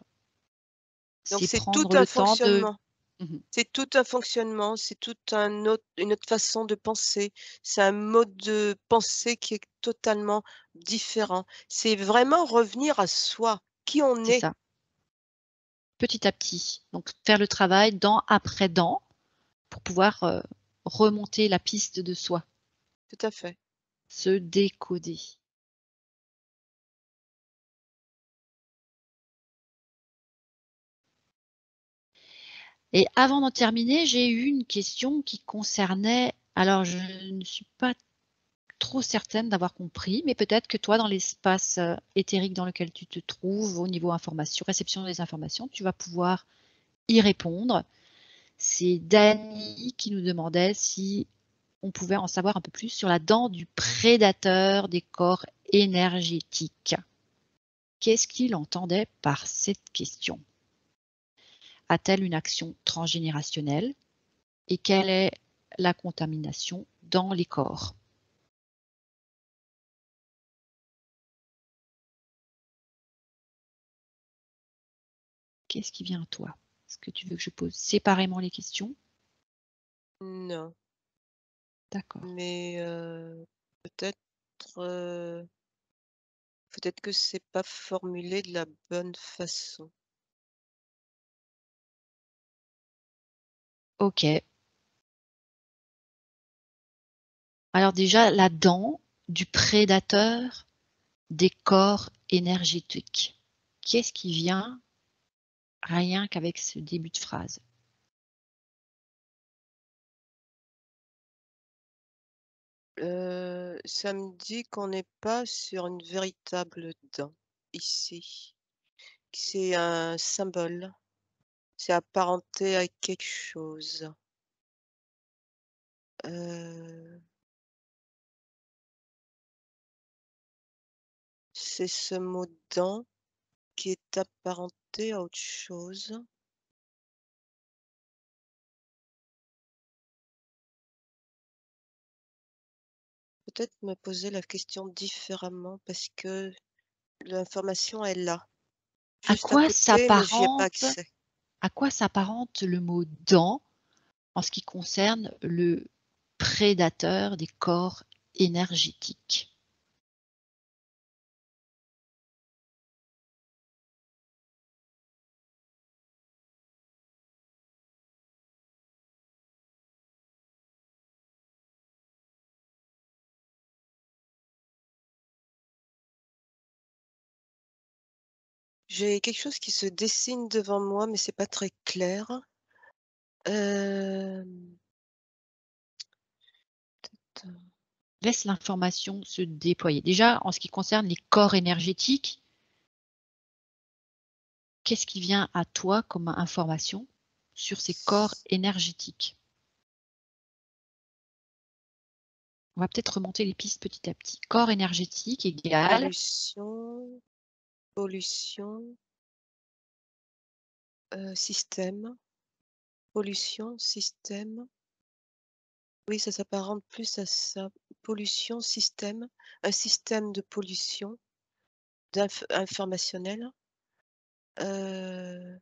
B: Donc
A: c'est
B: c'est tout
A: prendre
B: un
A: le temps de
B: fonctionnement.
A: mmh
B: C'est tout un fonctionnement, c'est tout un autre une autre façon de penser. C'est un mode de pensée qui est totalement différent. C'est vraiment revenir à soi, qui on
A: c'est
B: est.
A: ça, petit à petit. Donc faire le travail dent après dent pour pouvoir, remonter la piste de soi,
B: Tout à fait.
A: se décoder. Et avant d'en terminer, j'ai eu une question qui concernait alors je ne suis pas trop certaine d'avoir compris, mais peut-être que toi, dans l'espace, éthérique dans lequel tu te trouves, au niveau information, réception des informations, tu vas pouvoir y répondre. C'est Dany qui nous demandait si on pouvait en savoir un peu plus sur la dent du prédateur des corps énergétiques. Qu'est-ce qu'il entendait par cette question? A-t-elle une action transgénérationnelle? Et quelle est la contamination dans les corps? Qu'est-ce qui vient à toi? Est-ce que tu veux que je pose séparément les questions?
B: Non,
A: D'accord.
B: mais peut-être, peut-être que c'est pas formulé de la bonne façon.
A: OK. Alors déjà, la dent du prédateur des corps énergétiques. Qu'est-ce qui vient rien qu'avec ce début de phrase?
B: Ça me dit qu'on n'est pas sur une véritable dent, ici. C'est un symbole, c'est apparenté à quelque chose. Heu, c'est ce mot «dent» qui est apparenté à autre chose. Peut-être me poser la question différemment parce que l'information est là,
A: À
B: juste à
A: quoi
B: côté, mais j'y ai pas
A: s'apparente
B: accès.
A: à quoi s'apparente le mot «dent» en ce qui concerne le prédateur des corps énergétiques?
B: J'ai quelque chose qui se dessine devant moi, mais c'est pas très clair. Hem,
A: Laisse l'information se déployer. Déjà, en ce qui concerne les corps énergétiques, qu'est-ce qui vient à toi comme information sur ces corps énergétiques? On va peut-être remonter les pistes petit à petit. Corps énergétique égale
B: pollution, pollution, système, pollution, système. Oui, ça s'apparente plus à ça. Pollution, système, un système de pollution informationnelle, heu,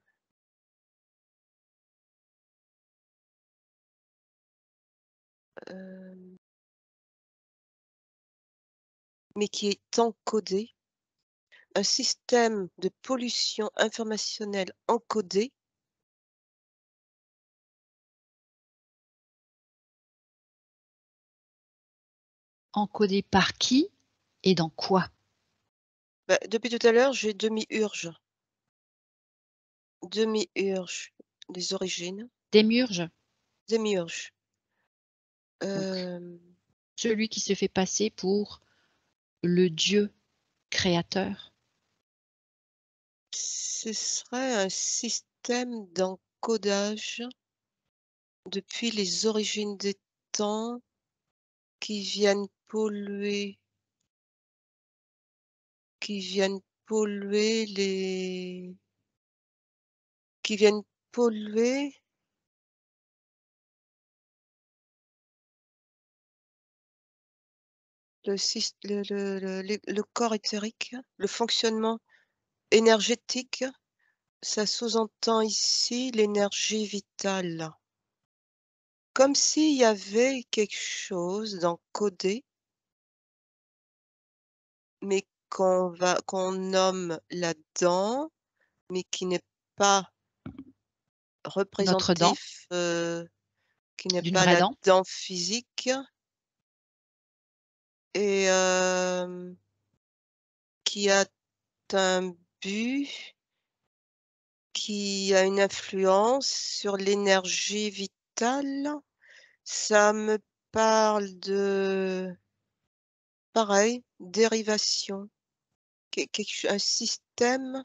B: hem, mais qui est encodé. Un système de pollution informationnelle encodé.
A: encodé par qui et dans quoi?
B: Bah, depuis tout à l'heure, j'ai demi-urge, demi-urge, les origines,
A: Démiurge,
B: demi-urge.
A: donc
B: Hem,
A: celui qui se fait passer pour le Dieu créateur.
B: ce serait un système d'encodage depuis les origines des temps qui viennent polluer qui viennent polluer les qui viennent polluer le corps éthérique, le fonctionnement énergétique. Ça sous-entend ici l'énergie vitale. Comme s'il y avait quelque chose d'encodé, mais qu'on nomme là-dedans, mais qui n'est pas
A: Notre dent,
B: représentatif, qui n'est
A: d'une
B: pas
A: vraie
B: la
A: dent.
B: dent physique et qui a un but, qui a une influence sur l'énergie vitale. Ça me parle de pareil, dérivation, un système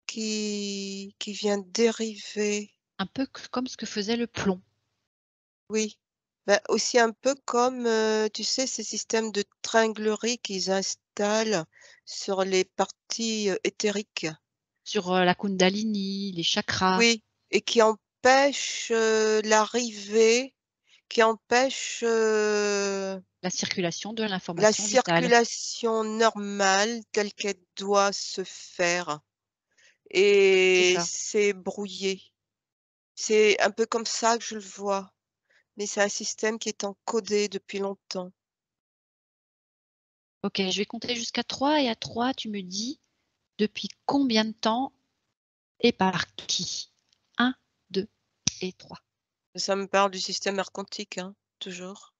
B: qui vient dériver,
A: Un peu comme ce que faisait le plomb.
B: oui. Bah, aussi un peu comme, tu sais, ces systèmes de tringlerie qu'ils installent sur les parties, éthériques.
A: Sur la Kundalini, les chakras,
B: Oui, et qui empêchent, l'arrivée, qui empêchent,
A: la circulation de
B: la
A: l'information vitale.
B: circulation normale telle qu'elle doit se faire
A: C'est
B: et
A: ça.
B: c'est brouillé. C'est un peu comme ça que je le vois, mais c'est un système qui est encodé depuis longtemps.
A: OK, je vais compter jusqu'à 3 et à 3, tu me dis depuis combien de temps et par qui? 1, 2 et 3.
B: Ça me parle du système archontique, hein, toujours.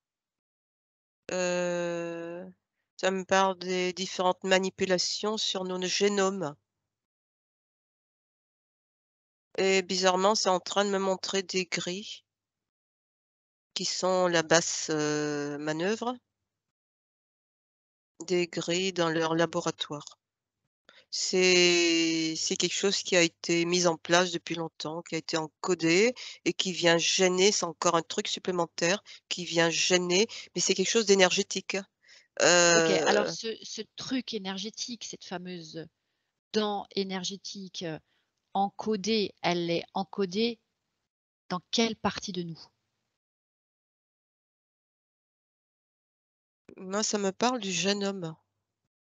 B: Ça me parle des différentes manipulations sur nos génomes et bizarrement, c'est en train de me montrer des grilles qui sont la basse, manœuvre, des grilles dans leur laboratoire. C'est quelque chose qui a été mis en place depuis longtemps, qui a été encodé et qui vient gêner. C'est encore un truc supplémentaire qui vient gêner, mais c'est quelque chose d'énergétique.
A: OK, alors
B: Heu,
A: ce truc énergétique, cette fameuse dent énergétique, encodée, elle est encodée dans quelle partie de nous?
B: Moi, ça me parle du génome.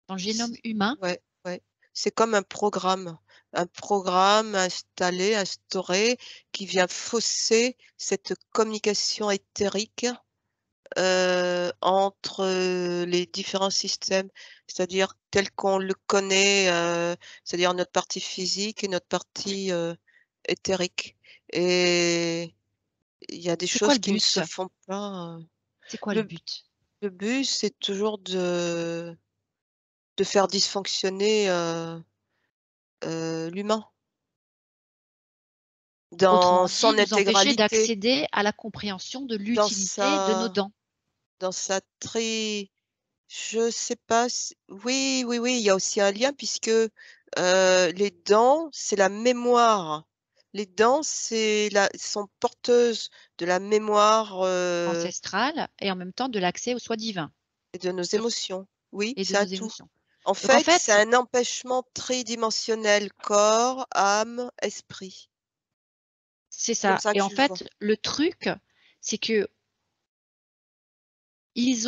A: Dans le
B: C
A: génome humain?
B: Ouais, ouais. C'est comme un programme installé, instauré, qui vient fausser cette communication éthérique entre, les différents systèmes, c'est-à-dire tel qu'on le connaît, c'est-à-dire notre partie physique et notre partie, éthérique et il y a des
A: C'est quoi
B: choses
A: le
B: qui ne
A: but?
B: se font pas,
A: C'est quoi le
B: le
A: but?
B: le but, c'est toujours de faire dysfonctionner, l'humain dans
A: Autrement dit,
B: son
A: nous empêcher
B: intégralité,
A: d'accéder à la compréhension de
B: dans
A: l'utilité de nos
B: sa
A: dents.
B: dans sa tri je sais pas si oui, oui, oui, il y a aussi un lien puisque, les dents, c'est la mémoire. Les dents, c'est la sont porteuses de la mémoire,
A: Ancestrales et en même temps de l'accès au soi divin
B: et de nos
A: sur
B: émotions. Oui,
A: et de
B: c'est un
A: nos
B: tout.
A: émotions.
B: En
A: Donc en
B: fait, c'est
A: fait
B: un empêchement tridimensionnel, corps, âme, esprit.
A: c'est
B: C'est comme
A: ça
B: ça
A: et
B: que
A: en
B: je le vois.
A: fait, le truc, c'est qu'ils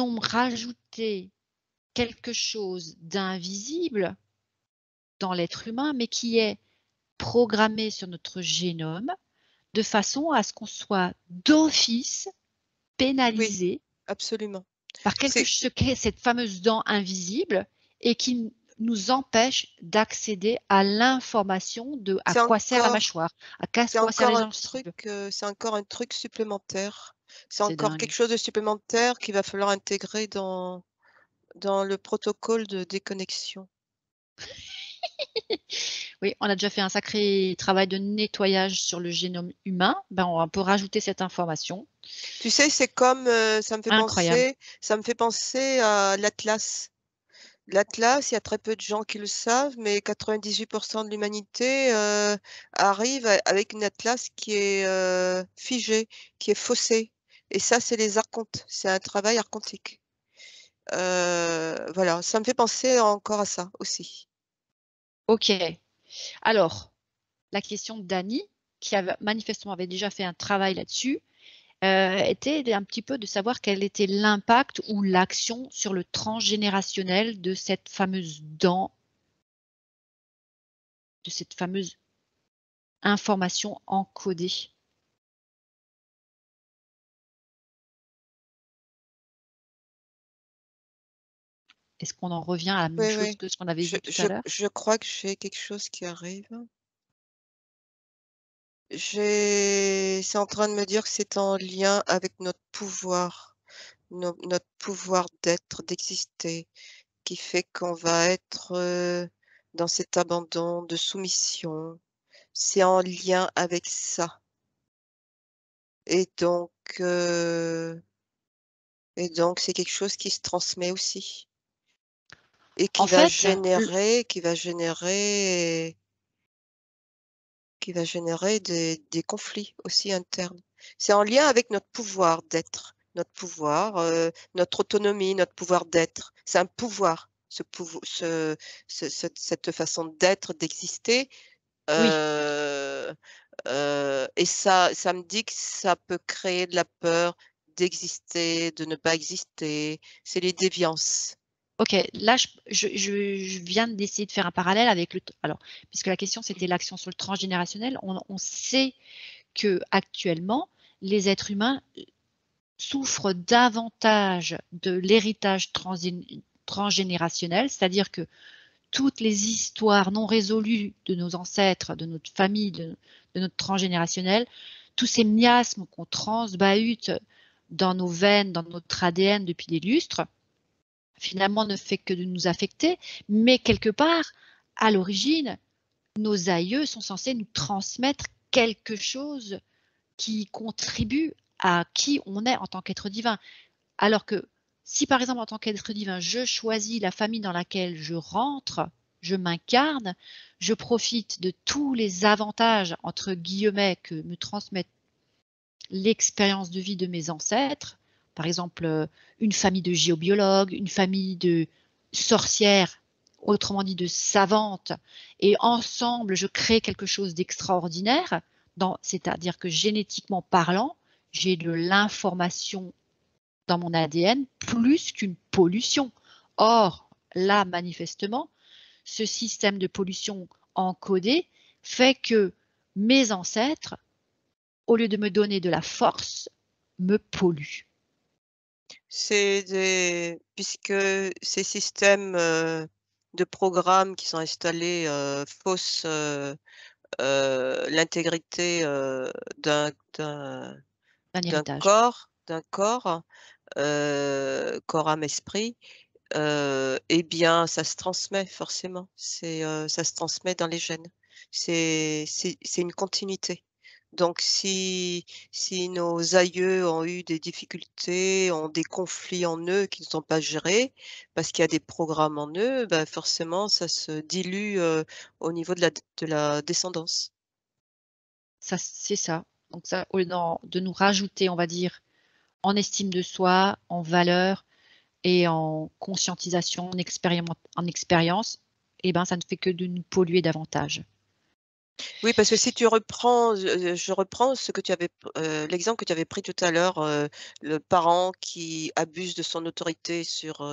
A: ont rajouté quelque chose d'invisible dans l'être humain, mais qui est programmé sur notre génome de façon à ce qu'on soit d'office
B: Oui,
A: pénalisé
B: absolument.
A: par quelque
B: C'est
A: ce qu'est cette fameuse dent invisible et qui nous empêche d'accéder à l'information de à
B: c'est
A: quoi sert la
B: encore
A: mâchoire, quoi servent les gencives.
B: c'est encore un truc supplémentaire. C'est
A: C'est
B: encore
A: dingue.
B: quelque chose de supplémentaire qu'il va falloir intégrer dans le protocole de déconnexion.
A: Oui, on a déjà fait un sacré travail de nettoyage sur le génome humain, ben, on peut rajouter cette information.
B: Tu sais, c'est comme,
A: Incroyable.
B: ça me fait penser à l'atlas. l'Atlas, il y a très peu de gens qui le savent, mais 98 de l'humanité, arrive avec une Atlas qui est, figée, qui est faussée et ça, c'est les archontes, c'est un travail archontique. Voilà, ça me fait penser encore à ça aussi.
A: OK. Alors, la question d'Annie, qui avait manifestement avait déjà fait un travail là-dessus, était un petit peu de savoir quel était l'impact ou l'action sur le transgénérationnel de cette fameuse dent, de cette fameuse information encodée. Est-ce qu'on en revient à la même
B: Oui,
A: chose
B: oui,
A: que ce qu'on avait
B: je
A: vu tout à
B: je
A: l'heure?
B: je crois que j'ai quelque chose qui arrive. C'est en train de me dire que c'est en lien avec notre pouvoir, notre pouvoir d'être, d'exister, qui fait qu'on va être, dans cet abandon de soumission. C'est en lien avec ça et donc heu et donc c'est quelque chose qui se transmet aussi et
A: En fait, l
B: qui va générer des conflits aussi internes. C'est en lien avec notre pouvoir d'être, notre pouvoir, notre autonomie, notre pouvoir d'être. C'est un pouvoir, cette façon d'être, d'exister,
A: oui,
B: heu et ça me dit que ça peut créer de la peur d'exister, de ne pas exister. C'est les déviances.
A: OK, là je viens d'essayer de faire un parallèle avec le t alors, puisque la question c'était l'action sur le transgénérationnel, on sait qu'actuellement, les êtres humains souffrent davantage de l'héritage transgénérationnel, c'est-à-dire que toutes les histoires non résolues de nos ancêtres, de notre famille, de notre transgénérationnel, tous ces miasmes qu'on transbahute dans nos veines, dans notre ADN depuis des lustres, finalement ne fait que de nous affecter, mais quelque part, à l'origine, nos aïeux sont censés nous transmettre quelque chose qui contribue à qui on est en tant qu'être divin. Alors que si par exemple en tant qu'être divin, je choisis la famille dans laquelle je rentre, je m'incarne, je profite de tous les avantages entre guillemets que me transmettent l'expérience de vie de mes ancêtres, par exemple, une famille de géobiologues, une famille de sorcières, autrement dit de savantes, et ensemble je crée quelque chose d'extraordinaire, c'est-à-dire que génétiquement parlant, j'ai de l'information dans mon ADN plus qu'une pollution. Or, là, manifestement, ce système de pollution encodé fait que mes ancêtres, au lieu de me donner de la force, me polluent.
B: C'est des puisque ces systèmes, de programmes qui sont installés, faussent, l'intégrité, d'un d'un
A: Un
B: d'un
A: héritage.
B: corps, corps, âme, esprit, et bien, ça se transmet forcément. Ça se transmet dans les gènes. C'est une continuité. Donc si nos aïeux ont eu des difficultés, ont des conflits en eux qui ne sont pas gérés, parce qu'il y a des programmes en eux, bah, forcément ça se dilue, au niveau de la descendance.
A: Ça, c'est ça. Donc ça, au lieu de nous rajouter, on va dire, en estime de soi, en valeur et en conscientisation, en expérience, eh ben, ça ne fait que de nous polluer davantage.
B: Oui, parce que si tu reprends, je reprends ce que tu avais l'exemple que tu avais pris tout à l'heure, le parent qui abuse de son autorité sur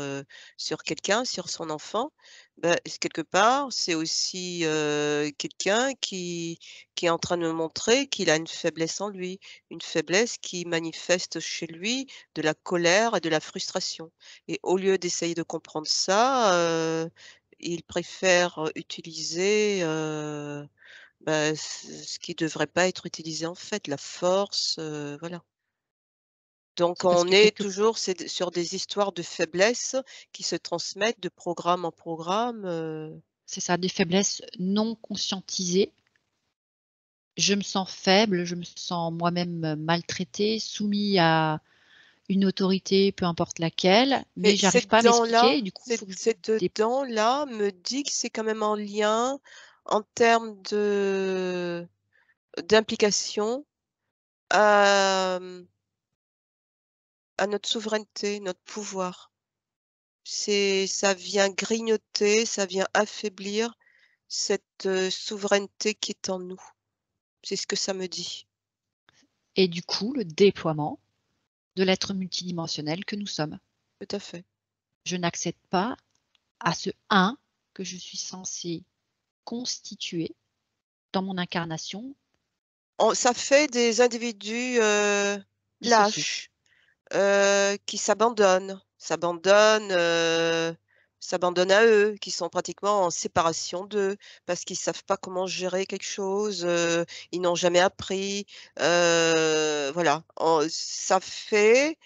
B: quelqu'un, sur son enfant, bah, quelque part, c'est aussi, quelqu'un qui est en train de me montrer qu'il a une faiblesse en lui, une faiblesse qui manifeste chez lui de la colère et de la frustration et au lieu d'essayer de comprendre ça, il préfère, utiliser, bah, ce qui devrait pas être utilisé en fait, la force, voilà. Donc
A: C'est parce
B: on
A: que
B: est
A: quelque
B: toujours sur des histoires de faiblesse qui se transmettent de programme en programme,
A: c'est ça, des faiblesses non conscientisées. Je me sens faible, je me sens moi-même maltraitée, soumis à une autorité, peu importe laquelle, mais
B: Mais
A: j'arrive
B: cette
A: pas à
B: dent-là,
A: m'expliquer et du coup, il faut que je
B: cette
A: dé
B: dent-là me dit que c'est quand même en lien en termes d'implication, hem, à notre souveraineté, notre pouvoir. Ça vient grignoter, ça vient affaiblir cette, souveraineté qui est en nous. C'est ce que ça me dit.
A: et du coup, le déploiement de l'être multidimensionnel que nous sommes.
B: Tout à fait.
A: Je n'accède pas à ce un que je suis censée constituer dans mon incarnation
B: Ça fait des individus,
A: dissociée.
B: lâches. Qui s'abandonnent à eux, qui sont pratiquement en séparation d'eux, parce qu'ils savent pas comment gérer quelque chose, ils n'ont jamais appris, voilà. Ça fait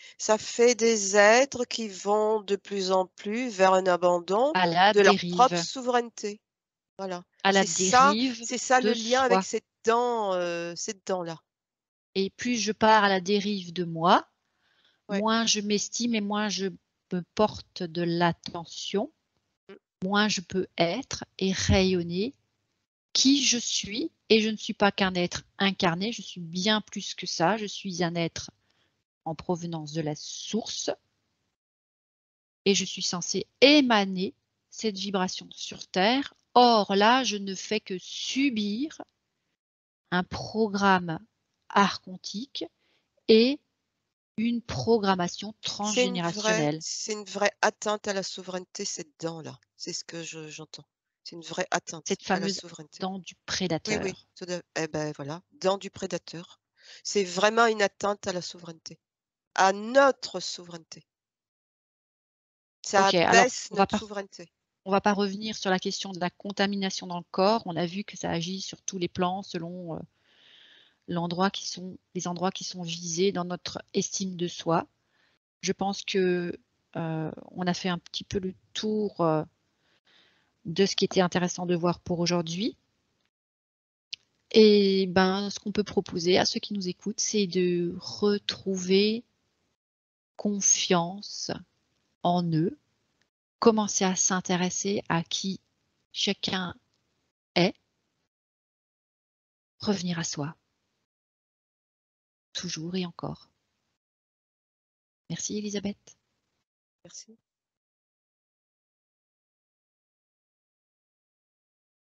B: des êtres qui vont de plus en plus vers un abandon
A: À la
B: de leur propre
A: dérive,
B: souveraineté. Voilà.
A: à la dérive
B: C'est ça le
A: de
B: lien avec
A: soi.
B: cette dent-là.
A: Et plus je pars à la dérive de moi,
B: Ouais.
A: moins je m'estime et moins je me porte de l'attention,
B: Mmh.
A: moins je peux être et rayonner qui je suis. Et je ne suis pas qu'un être incarné, je suis bien plus que ça. Je suis un être en provenance de la source et je suis censée émaner cette vibration sur Terre. Or là, je ne fais que subir un programme archontique et une programmation transgénérationnelle.
B: C'est une vraie atteinte à la souveraineté, cette dent-là. C'est ce que j'entends. C'est une vraie atteinte
A: Cette
B: à la
A: fameuse
B: souveraineté.
A: dent du
B: Oui, oui,
A: prédateur.
B: eh ben, voilà, dent du prédateur. C'est vraiment une atteinte à la souveraineté, à notre souveraineté. Ça
A: OK, alors
B: abaisse notre souveraineté.
A: on va pas revenir sur la question de la contamination dans le corps. On a vu que ça agit sur tous les plans selon, les endroits qui sont visés dans notre estime de soi. Je pense que, on a fait un petit peu le tour, de ce qui était intéressant de voir pour aujourd'hui. Et ben, ce qu'on peut proposer à ceux qui nous écoutent, c'est de retrouver confiance en eux, commencer à s'intéresser à qui chacun est, revenir à soi, toujours et encore. Merci Elisabeth.
B: Merci.